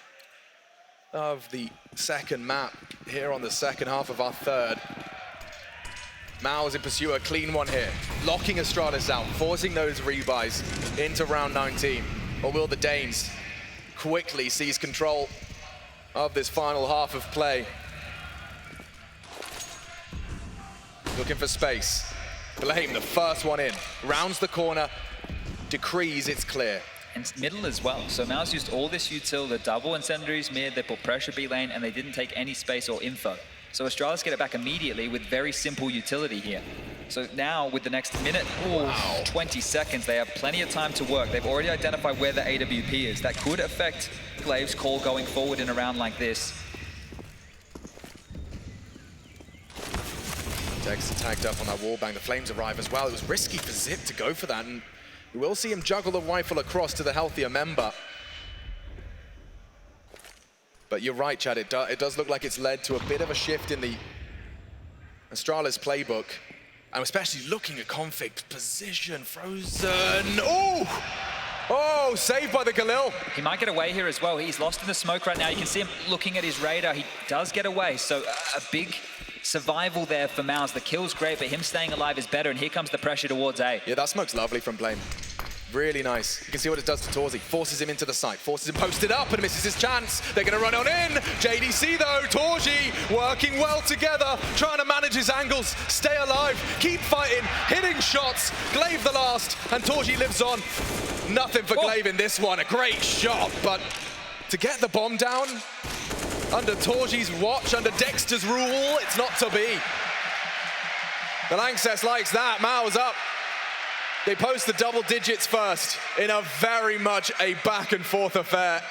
of the second map here on the second half of our third. MOUZ in pursuit, a clean one here, locking Astralis out, forcing those rebuys into round 19. Or will the Danes quickly seize control of this final half of play? Looking for space. Blame, the first one in, rounds the corner, decrees it's clear. And middle as well. So MOUZ used all this util, the double incendiaries mid, they put pressure B lane, and they didn't take any space or info. So Astralis get it back immediately with very simple utility here. So now with the next minute, 20 seconds, they have plenty of time to work. They've already identified where the AWP is. That could affect Glaive's call going forward in a round like this. Dex tagged up on that wallbang. The flames arrive as well. It was risky for Zip to go for that, and we will see him juggle the rifle across to the healthier member. But you're right, Chad, it does look like it's led to a bit of a shift in the Astralis playbook. And especially looking at config position, Frozen. Oh! Oh, saved by the Galil. He might get away here as well. He's lost in the smoke right now. You can see him looking at his radar. He does get away, so a big survival there for MOUZ. The kill's great, but him staying alive is better, and here comes the pressure towards A. Yeah, that smoke's lovely from Blame. Really nice. You can see what it does to Torzi. Forces him into the site, forces him posted up and misses his chance. They're going to run on in. JDC though, Torzi working well together, trying to manage his angles, stay alive, keep fighting, hitting shots. Glaive the last, and Torzi lives on. Nothing for Glaive in this one. A great shot, but to get the bomb down under Torzi's watch, under Dexter's rule, it's not to be. The Lanxess likes that. MOUZ up. They post the double digits first in a very much a back and forth affair.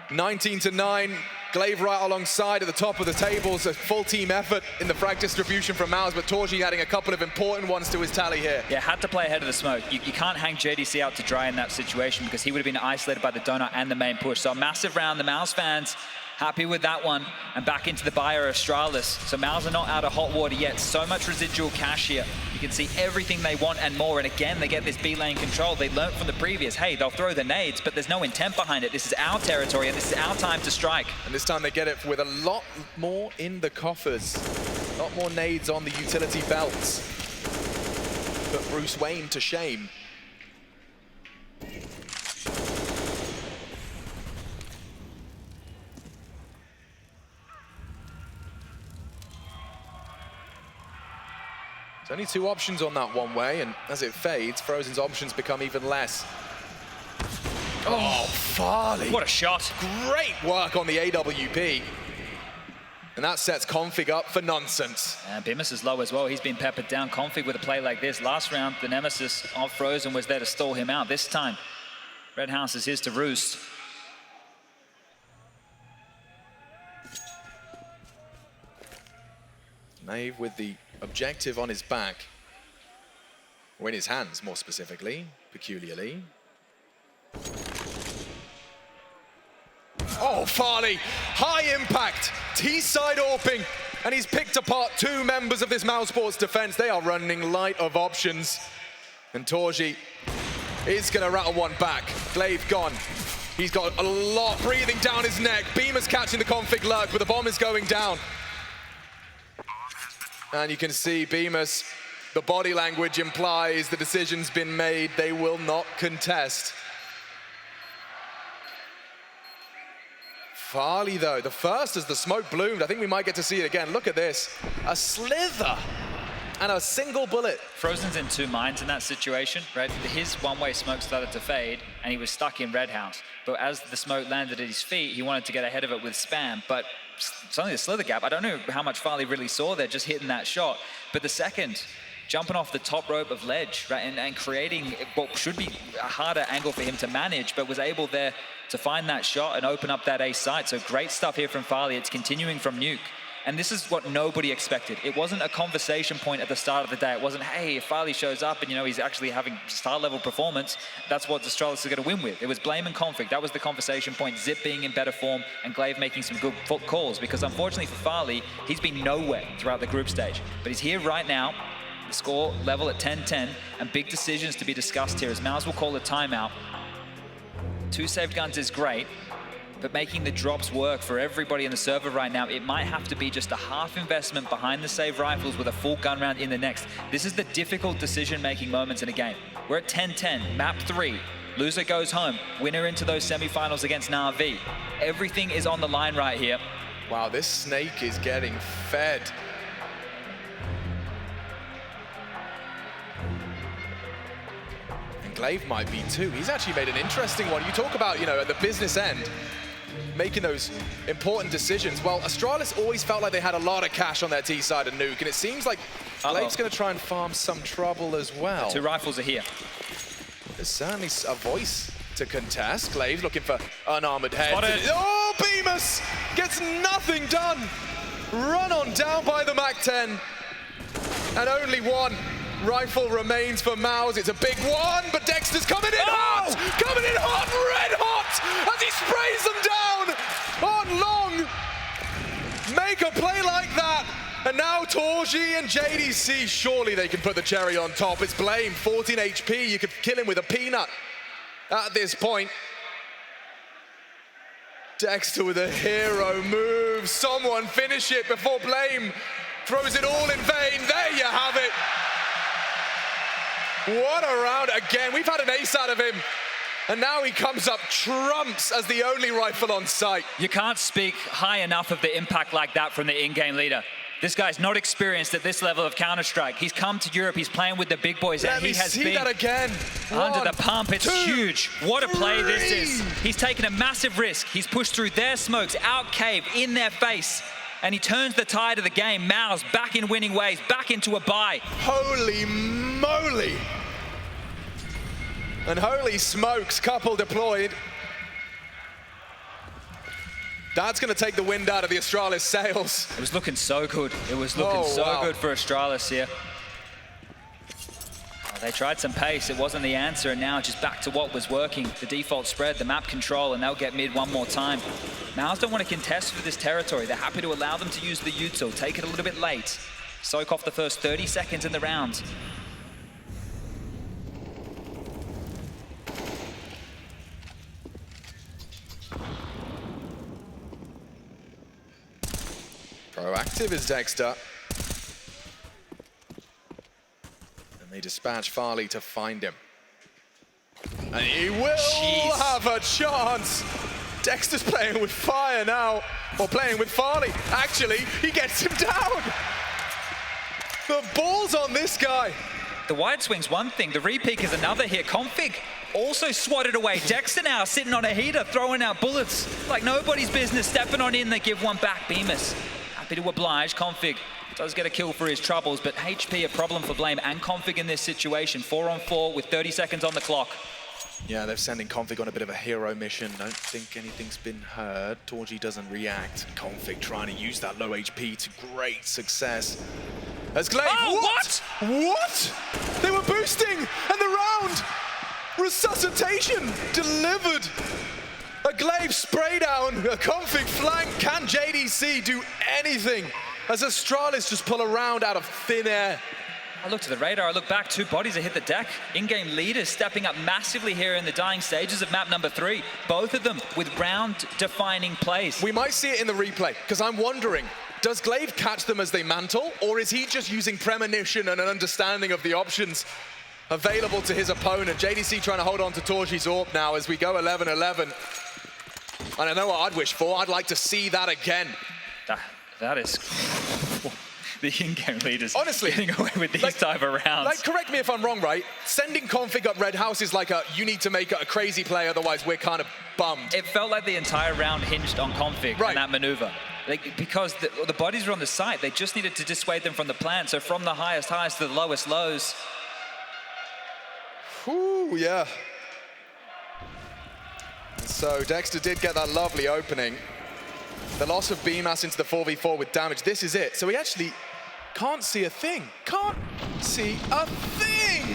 19-9, Glaive right alongside at the top of the tables. A full team effort in the frag distribution from MOUZ, but Torzi adding a couple of important ones to his tally here. Yeah, had to play ahead of the smoke. You can't hang JDC out to dry in that situation because he would have been isolated by the donut and the main push. So a massive round. The MOUZ fans happy with that one, and back into the buyer Astralis. So MOUZ are not out of hot water yet. So much residual cash here. You can see everything they want and more. And again, they get this B lane control. They learned from the previous, hey, they'll throw the nades, but there's no intent behind it. This is our territory, and this is our time to strike. And this time they get it with a lot more in the coffers. A lot more nades on the utility belts. Put Bruce Wayne to shame. There's only 2 options on that one way, and as it fades, Frozen's options become even less. Oh, Farley. What a shot. Great work on the AWP. And that sets Config up for nonsense. And Bimus is low as well. He's been peppered down. Config with a play like this. Last round, the nemesis of Frozen was there to stall him out. This time, Red House is his to roost. Nave with the objective on his back, or in his hands more specifically, peculiarly. Oh, Farley, high impact, T-side AWPing, and he's picked apart 2 members of this MOUZ Sports defense. They are running light of options. And Torzi is gonna rattle one back. Glaive gone. He's got a lot breathing down his neck. Beamer's catching the Config lurk, but the bomb is going down. And you can see Bemis, the body language implies the decision's been made. They will not contest. Farley though, the first as the smoke bloomed. I think we might get to see it again. Look at this, a slither and a single bullet. Frozen's in 2 minds in that situation, right? His one-way smoke started to fade and he was stuck in Red House. But as the smoke landed at his feet, he wanted to get ahead of it with spam, but it's only the slither gap. I don't know how much Farley really saw there just hitting that shot. But the second, jumping off the top rope of ledge, right, and creating what should be a harder angle for him to manage, but was able there to find that shot and open up that ace site. So great stuff here from Farley. It's continuing from Nuke. And this is what nobody expected. It wasn't a conversation point at the start of the day. It wasn't, hey, if Farley shows up and, you know, he's actually having star-level performance, that's what Astralis is going to win with. It was blame and Config. That was the conversation point. Zip being in better form and Glaive making some good calls. Because unfortunately for Farley, he's been nowhere throughout the group stage. But he's here right now. The score level at 10-10. And big decisions to be discussed here as MOUZ will call a timeout. 2 saved guns is great. But making the drops work for everybody in the server right now, it might have to be just a half investment behind the save rifles with a full gun round in the next. This is the difficult decision-making moments in a game. We're at 10-10, map 3. Loser goes home, winner into those semifinals against Na'Vi. Everything is on the line right here. Wow, this snake is getting fed. And Glaive might be too. He's actually made an interesting one. You talk about, you know, at the business end, making those important decisions. Well, Astralis always felt like they had a lot of cash on their T side of Nuke, and it seems like Glaive's going to try and farm some trouble as well. 2 rifles are here. There's certainly a voice to contest. Glaive's looking for unarmored head. Oh, Bemis gets nothing done. Run on down by the MAC-10. And only 1 rifle remains for MOUZ. It's a big one, but Dexter's coming in hot! Coming in hot, red hot, as he sprays them down on long. Make a play like that. And now Torzi and JDC, surely they can put the cherry on top. It's Blame, 14 HP. You could kill him with a peanut at this point. Dexter with a hero move. Someone finish it before Blame throws it all in vain. There you have it. What a round again. We've had an ace out of him. And now he comes up trumps as the only rifle on site. You can't speak high enough of the impact like that from the in-game leader. This guy's not experienced at this level of Counter-Strike. He's come to Europe, he's playing with the big boys, and he has been that again. under the pump. It's huge. What a play this is. He's taken a massive risk. He's pushed through their smokes, out cave, in their face, and he turns the tide of the game. MOUZ back in winning ways, back into a bye. Holy moly. And holy smokes, couple deployed. That's going to take the wind out of the Astralis sails. It was looking so good. It was looking good for Astralis here. Oh, they tried some pace. It wasn't the answer, and now just back to what was working. The default spread, the map control, and they'll get mid one more time. MOUZ don't want to contest for this territory. They're happy to allow them to use the util, take it a little bit late, soak off the first 30 seconds in the round. Proactive is Dexter. And they dispatch Farley to find him. And he will have a chance. Dexter's playing with fire now, or playing with Farley. Actually, he gets him down. The ball's on this guy. The wide swing's one thing, the repeak is another here. Config also swatted away. Dexter now sitting on a heater, throwing out bullets like nobody's business, stepping on in, they give one back. Bemis happy to oblige. Config does get a kill for his troubles, but HP a problem for Blame and Config in this situation. 4-on-4 with 30 seconds on the clock. Yeah, they're sending Config on a bit of a hero mission. Don't think anything's been heard. Torgy doesn't react. Config trying to use that low HP to great success. As Glaive, what? They were boosting, and the round, resuscitation delivered. A Glaive spray down, a Config flank. Can JDC do anything as Astralis just pull a round out of thin air? I look to the radar, I look back, 2 bodies have hit the deck. In-game leaders stepping up massively here in the dying stages of map number 3. Both of them with round-defining plays. We might see it in the replay, because I'm wondering, does Glaive catch them as they mantle, or is he just using premonition and an understanding of the options available to his opponent? JDC trying to hold on to Torgy's AWP now as we go 11-11. And I know what I'd wish for. I'd like to see that again. That is... the in-game leaders honestly getting away with these type of rounds. Like, correct me if I'm wrong, right? Sending Config up Red House is like you need to make a crazy play, otherwise we're kind of bummed. It felt like the entire round hinged on Config and that maneuver. Like, because the bodies were on the site, they just needed to dissuade them from the plant. So from the highest highs to the lowest lows. Whew, yeah. So Dexter did get that lovely opening. The loss of BMAS into the 4v4 with damage. This is it. So he actually can't see a thing. Can't see a thing.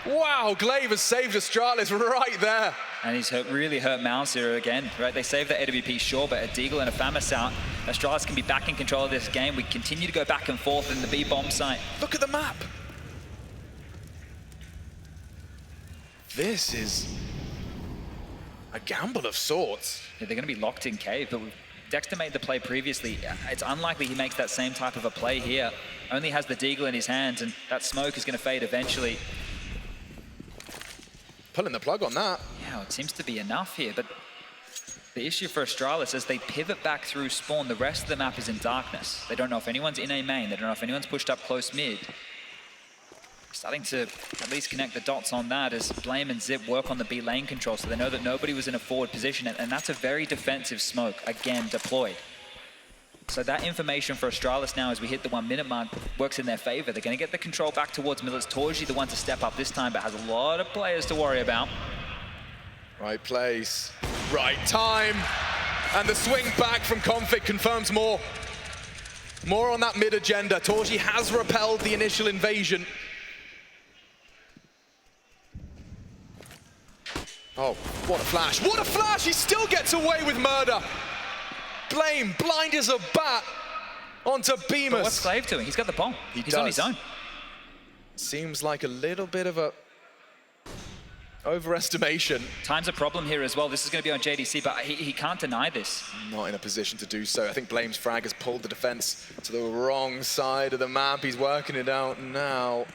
Wow, Glaive has saved Astralis right there. And he's really hurt MOUZ here again, right? They saved that AWP, sure, but a Deagle and a Famas out. Astralis can be back in control of this game. We continue to go back and forth in the B bomb site. Look at the map. This is a gamble of sorts. Yeah, they're going to be locked in cave, but Dexter made the play previously. It's unlikely he makes that same type of a play here. Only has the Deagle in his hands, and that smoke is going to fade eventually. Pulling the plug on that. Yeah, it seems to be enough here, but the issue for Astralis as they pivot back through spawn, the rest of the map is in darkness. They don't know if anyone's in A main. They don't know if anyone's pushed up close mid. Starting to at least connect the dots on that as Blame and Zip work on the B lane control, so they know that nobody was in a forward position, and that's a very defensive smoke, again, deployed. So that information for Astralis now as we hit the 1 minute mark works in their favor. They're going to get the control back towards middle. It's Torgy the one to step up this time, but has a lot of players to worry about. Right place, right time, and the swing back from Config confirms more. More on that mid agenda. Torgy has repelled the initial invasion. Oh, what a flash. What a flash! He still gets away with murder. Blame, blind as a bat, onto Bemis. But what's Glaive doing? He's got the bomb. He's on his own. Seems like a little bit of a overestimation. Time's a problem here as well. This is going to be on JDC, but he can't deny this. Not in a position to do so. I think Blame's frag has pulled the defense to the wrong side of the map. He's working it out now.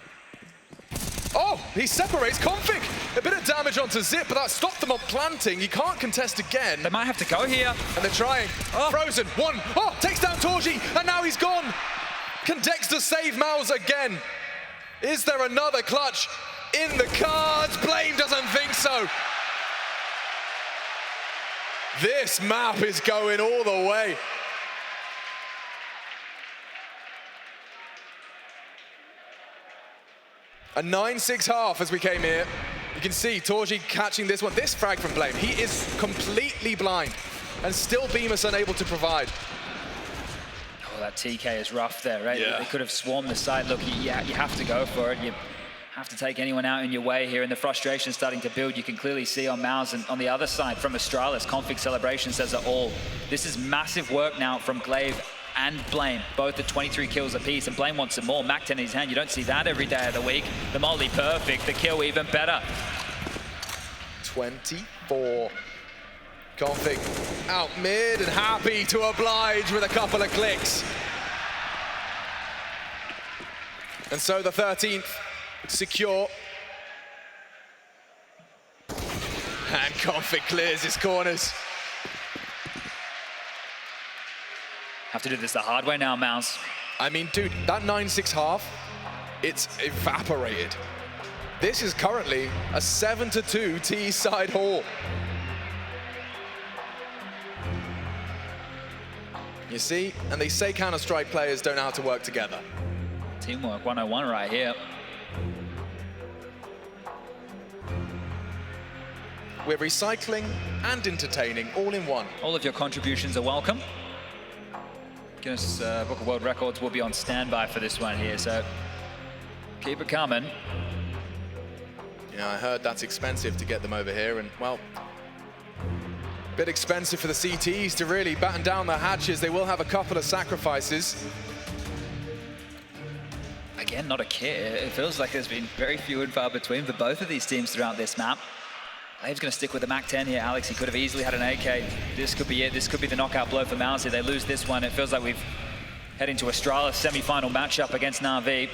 Oh, he separates Config. A bit of damage onto Zip, but that stopped them on planting. He can't contest again. They might have to go here. And they're trying. Oh. Frozen, one. Oh, takes down Torji, and now he's gone. Can Dexter save MOUZ again? Is there another clutch in the cards? Blame doesn't think so. This map is going all the way. A 9-6 half as we came here. You can see Torji catching this one. This frag from Blame, he is completely blind and still Bemis unable to provide. Oh, that TK is rough there, right? Yeah. They could have swarmed the side. Look, you have to go for it. You have to take anyone out in your way here, and the frustration starting to build. You can clearly see on MOUZ, and on the other side from Astralis, Config Celebration says it all. This is massive work now from Glaive and Blame, both at 23 kills apiece, and Blame wants some more. Mac 10 in his hand, you don't see that every day of the week. The molly perfect, the kill even better. 24. Config out mid and happy to oblige with a couple of clicks. And so the 13th secure. And Config clears his corners. Have to do this the hard way now, MOUZ. I mean, dude, that 9-6 half, it's evaporated. This is currently a 7-2 T-side haul. You see, and they say Counter-Strike players don't know how to work together. Teamwork 101 right here. We're recycling and entertaining all in one. All of your contributions are welcome. Guinness Book of World Records will be on standby for this one here, so keep it coming. Yeah, I heard that's expensive to get them over here, and well, a bit expensive for the CTs to really batten down their hatches. They will have a couple of sacrifices. Again, not a kit. It feels like there's been very few and far between for both of these teams throughout this map. Glaive's going to stick with the Mac 10 here, Alex. He could have easily had an AK. This could be it. This could be the knockout blow for MOUZ. If they lose this one, it feels like we've heading to Astralis semi-final matchup against Na'Vi.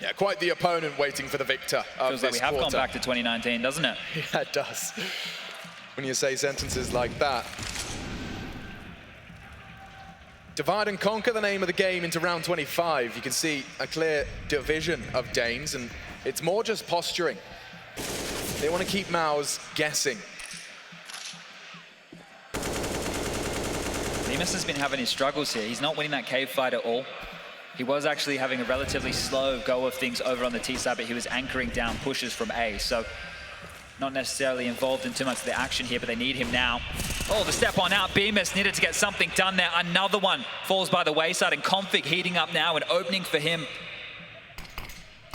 Yeah, quite the opponent waiting for the victor of Feels this like we have quarter. gone back to 2019, doesn't it? Yeah, it does. When you say sentences like that. Divide and conquer, the name of the game, into round 25. You can see a clear division of Danes, and it's more just posturing. They want to keep MOUZ guessing. Bemis has been having his struggles here. He's not winning that cave fight at all. He was actually having a relatively slow go of things over on the T side, but he was anchoring down pushes from A. So not necessarily involved in too much of the action here, but they need him now. Oh, the step on out. Bemis needed to get something done there. Another one falls by the wayside, and Config heating up now, an opening for him.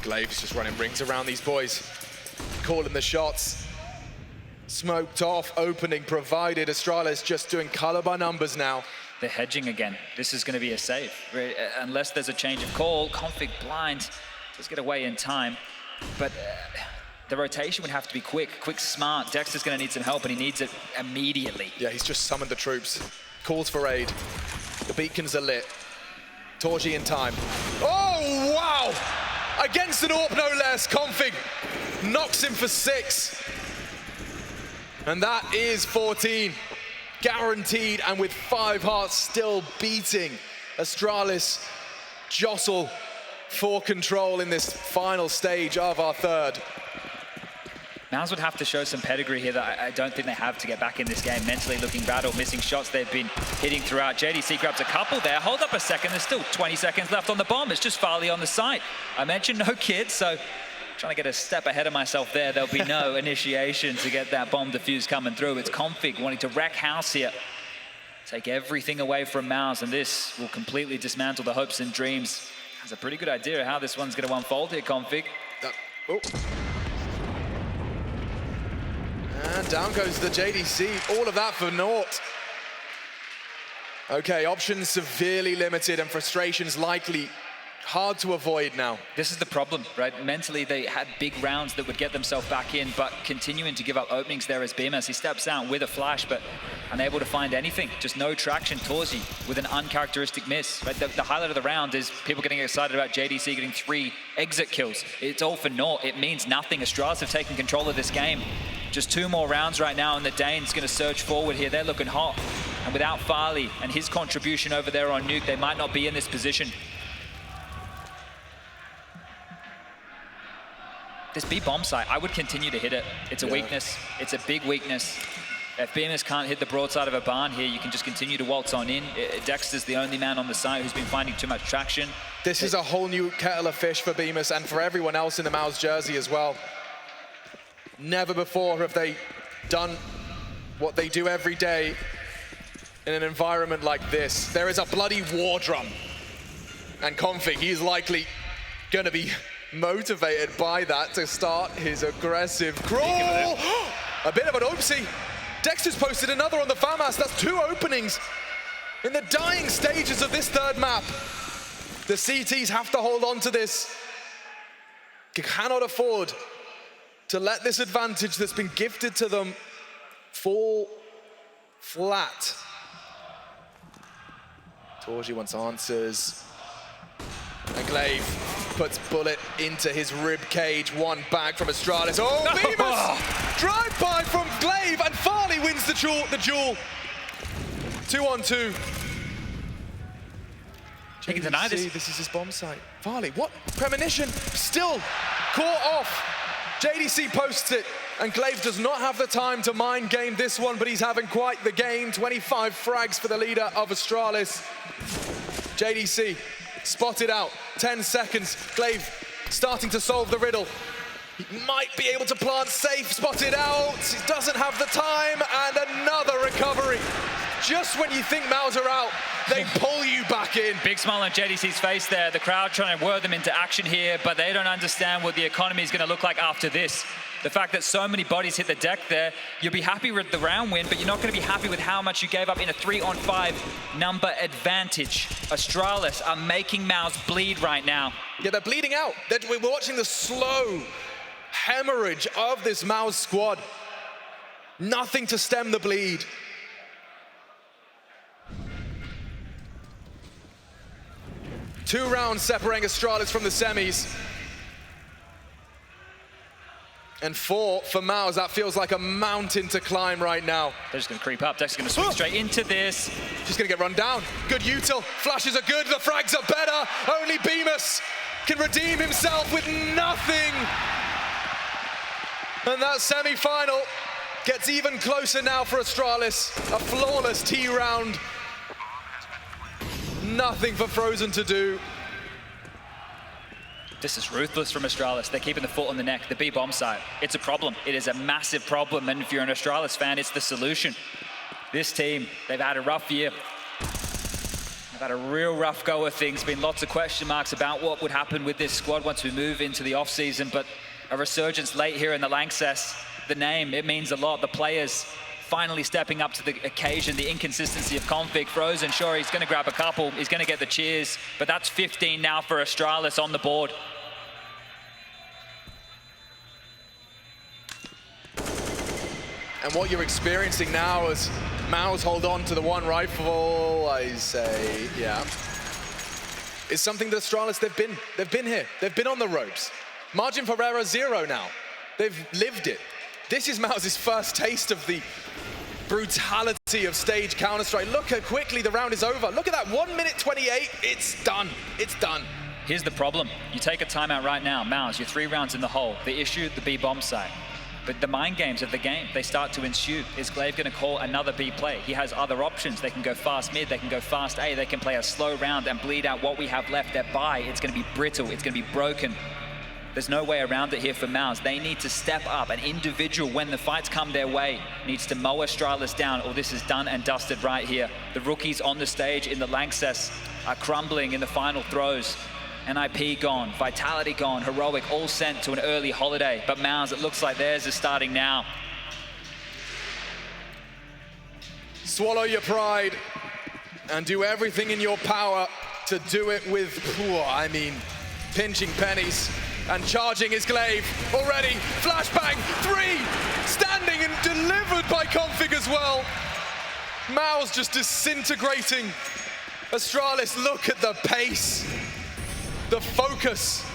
Glaive's just running rings around these boys, calling the shots. Smoked off, opening provided. Astralis just doing color by numbers now. They're hedging again. This is going to be a save. Unless there's a change of call, Config blind. Let's get away in time. But the rotation would have to be quick, smart. Dexter's going to need some help, and he needs it immediately. Yeah, he's just summoned the troops. Calls for aid. The beacons are lit. Torji in time. Oh, wow! Against an AWP, no less. Config knocks him for 6. And that is 14. Guaranteed, and with 5 hearts still beating. Astralis jostle for control in this final stage of our third. MOUZ would have to show some pedigree here that I don't think they have to get back in this game. Mentally looking battle, missing shots they've been hitting throughout. JDC grabs a couple there. Hold up a second, there's still 20 seconds left on the bomb. It's just Farley on the site. I mentioned no kids, so trying to get a step ahead of myself there. There'll be no initiation to get that bomb defuse coming through. It's Config wanting to wreck house here. Take everything away from MOUZ, and this will completely dismantle the hopes and dreams. Has a pretty good idea of how this one's going to unfold here, Config. And down goes the JDC. All of that for naught. Okay, options severely limited, and frustrations likely hard to avoid now. This is the problem, right? Mentally, they had big rounds that would get themselves back in, but continuing to give up openings there as Bemis. He steps out with a flash, but unable to find anything. Just no traction. Torzi with an uncharacteristic miss. Right? The highlight of the round is people getting excited about JDC getting 3 exit kills. It's all for naught. It means nothing. Astralis have taken control of this game. Just 2 more rounds right now, and the Danes going to surge forward here. They're looking hot. And without Farley and his contribution over there on Nuke, they might not be in this position. This B bomb site, I would continue to hit it. It's a weakness. It's a big weakness. If Bemis can't hit the broadside of a barn here, you can just continue to waltz on in. Dexter's the only man on the site who's been finding too much traction. This is a whole new kettle of fish for Bemis and for everyone else in the MOUZ jersey as well. Never before have they done what they do every day in an environment like this. There is a bloody war drum. And Config, he's likely going to be motivated by that to start his aggressive crawl. A bit of an oopsie. Dexter's posted another on the FAMAS. That's 2 openings in the dying stages of this 3rd map. The CTs have to hold on to this. Cannot afford to let this advantage that's been gifted to them fall flat. Torji wants answers. And Glaive puts bullet into his rib cage. 1 back from Astralis. Oh, Bemis! Drive-by from Glaive, and Farley wins the duel. 2-on-2. He can deny this. This is his bomb site. Farley, what? Premonition, still caught off. JDC posts it, and Glaive does not have the time to mind game this one, but he's having quite the game. 25 frags for the leader of Astralis. JDC spotted out, 10 seconds. Glaive starting to solve the riddle. He might be able to plant safe, spotted out. He doesn't have the time, and another recovery. Just when you think MOUZ are out, they pull you back in. Big smile on JDC's face there. The crowd trying to whir them into action here, but they don't understand what the economy is going to look like after this. The fact that so many bodies hit the deck there, you'll be happy with the round win, but you're not going to be happy with how much you gave up in a 3-on-5 number advantage. Astralis are making MOUZ bleed right now. Yeah, they're bleeding out. We're watching the slow hemorrhage of this MOUZ squad. Nothing to stem the bleed. Two rounds separating Astralis from the semis. And 4 for MOUZ. That feels like a mountain to climb right now. They're just going to creep up. Dexter's going to swing straight into this. Just going to get run down. Good util. Flashes are good. The frags are better. Only Bemis can redeem himself with nothing. And that semi-final gets even closer now for Astralis. A flawless T round. Nothing for Frozen to do. This is ruthless from Astralis. They're keeping the foot on the neck. The B bomb site. It's a problem. It is a massive problem. And if you're an Astralis fan, it's the solution. This team, they've had a rough year. They've had a real rough go of things. Been lots of question marks about what would happen with this squad once we move into the off-season. But a resurgence late here in the Lanxess. The name, it means a lot. The players finally stepping up to the occasion. The inconsistency of Config. Frozen, sure, he's going to grab a couple. He's going to get the cheers. But that's 15 now for Astralis on the board. And what you're experiencing now is MOUZ hold on to the 1 rifle, I say, yeah. Is something that Astralis, they've been here. They've been on the ropes. Margin for error 0 now. They've lived it. This is MOUZ's first taste of the brutality of stage Counter-Strike. Look how quickly the round is over. Look at that, 1 minute 28, it's done, it's done. Here's the problem. You take a timeout right now, MOUZ, you're 3 rounds in the hole. The issue, the B bomb site. But the mind games of the game, they start to ensue. Is Glaive going to call another B play? He has other options. They can go fast mid, they can go fast A, they can play a slow round and bleed out what we have left. Their buy, it's going to be brittle, it's going to be broken. There's no way around it here for MOUZ. They need to step up. An individual, when the fights come their way, needs to mow Astralis down, or this is done and dusted right here. The rookies on the stage in the Lanxess are crumbling in the final throws. NIP gone, Vitality gone, Heroic all sent to an early holiday. But MOUZ, it looks like theirs is starting now. Swallow your pride and do everything in your power to do it with, I mean, pinching pennies. And charging is Glaive already. Flashbang, 3, standing and delivered by Config as well. MOUZ just disintegrating. Astralis, look at the pace, the focus.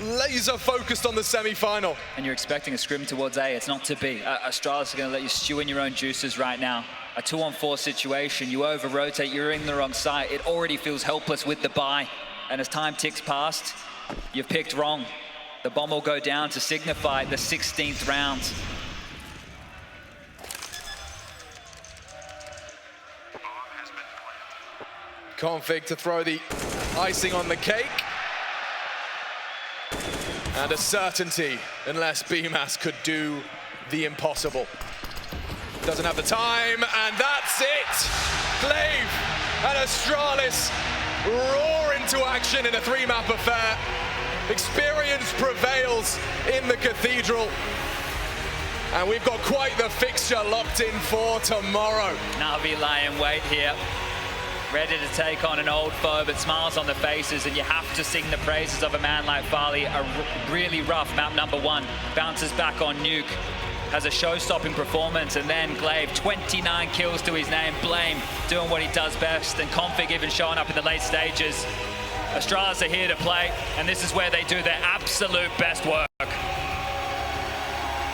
Laser focused on the semi-final. And you're expecting a scrim towards A. It's not to be. Astralis are going to let you stew in your own juices right now. A 2-on-4 situation, you over-rotate, you're in the wrong site. It already feels helpless with the buy. And as time ticks past, you've picked wrong. The bomb will go down to signify the 16th round. Config to throw the icing on the cake. And a certainty, unless BMAS could do the impossible. Doesn't have the time, and that's it! Glaive and Astralis roar into action in a 3-map affair. Experience prevails in the Cathedral. And we've got quite the fixture locked in for tomorrow. Na'Vi lie in wait here. Ready to take on an old foe, but smiles on the faces, and you have to sing the praises of a man like Farley. A really rough map number 1, bounces back on Nuke, has a show-stopping performance, and then Glaive, 29 kills to his name. Blame doing what he does best, and Config even showing up in the late stages. Astralis are here to play, and this is where they do their absolute best work.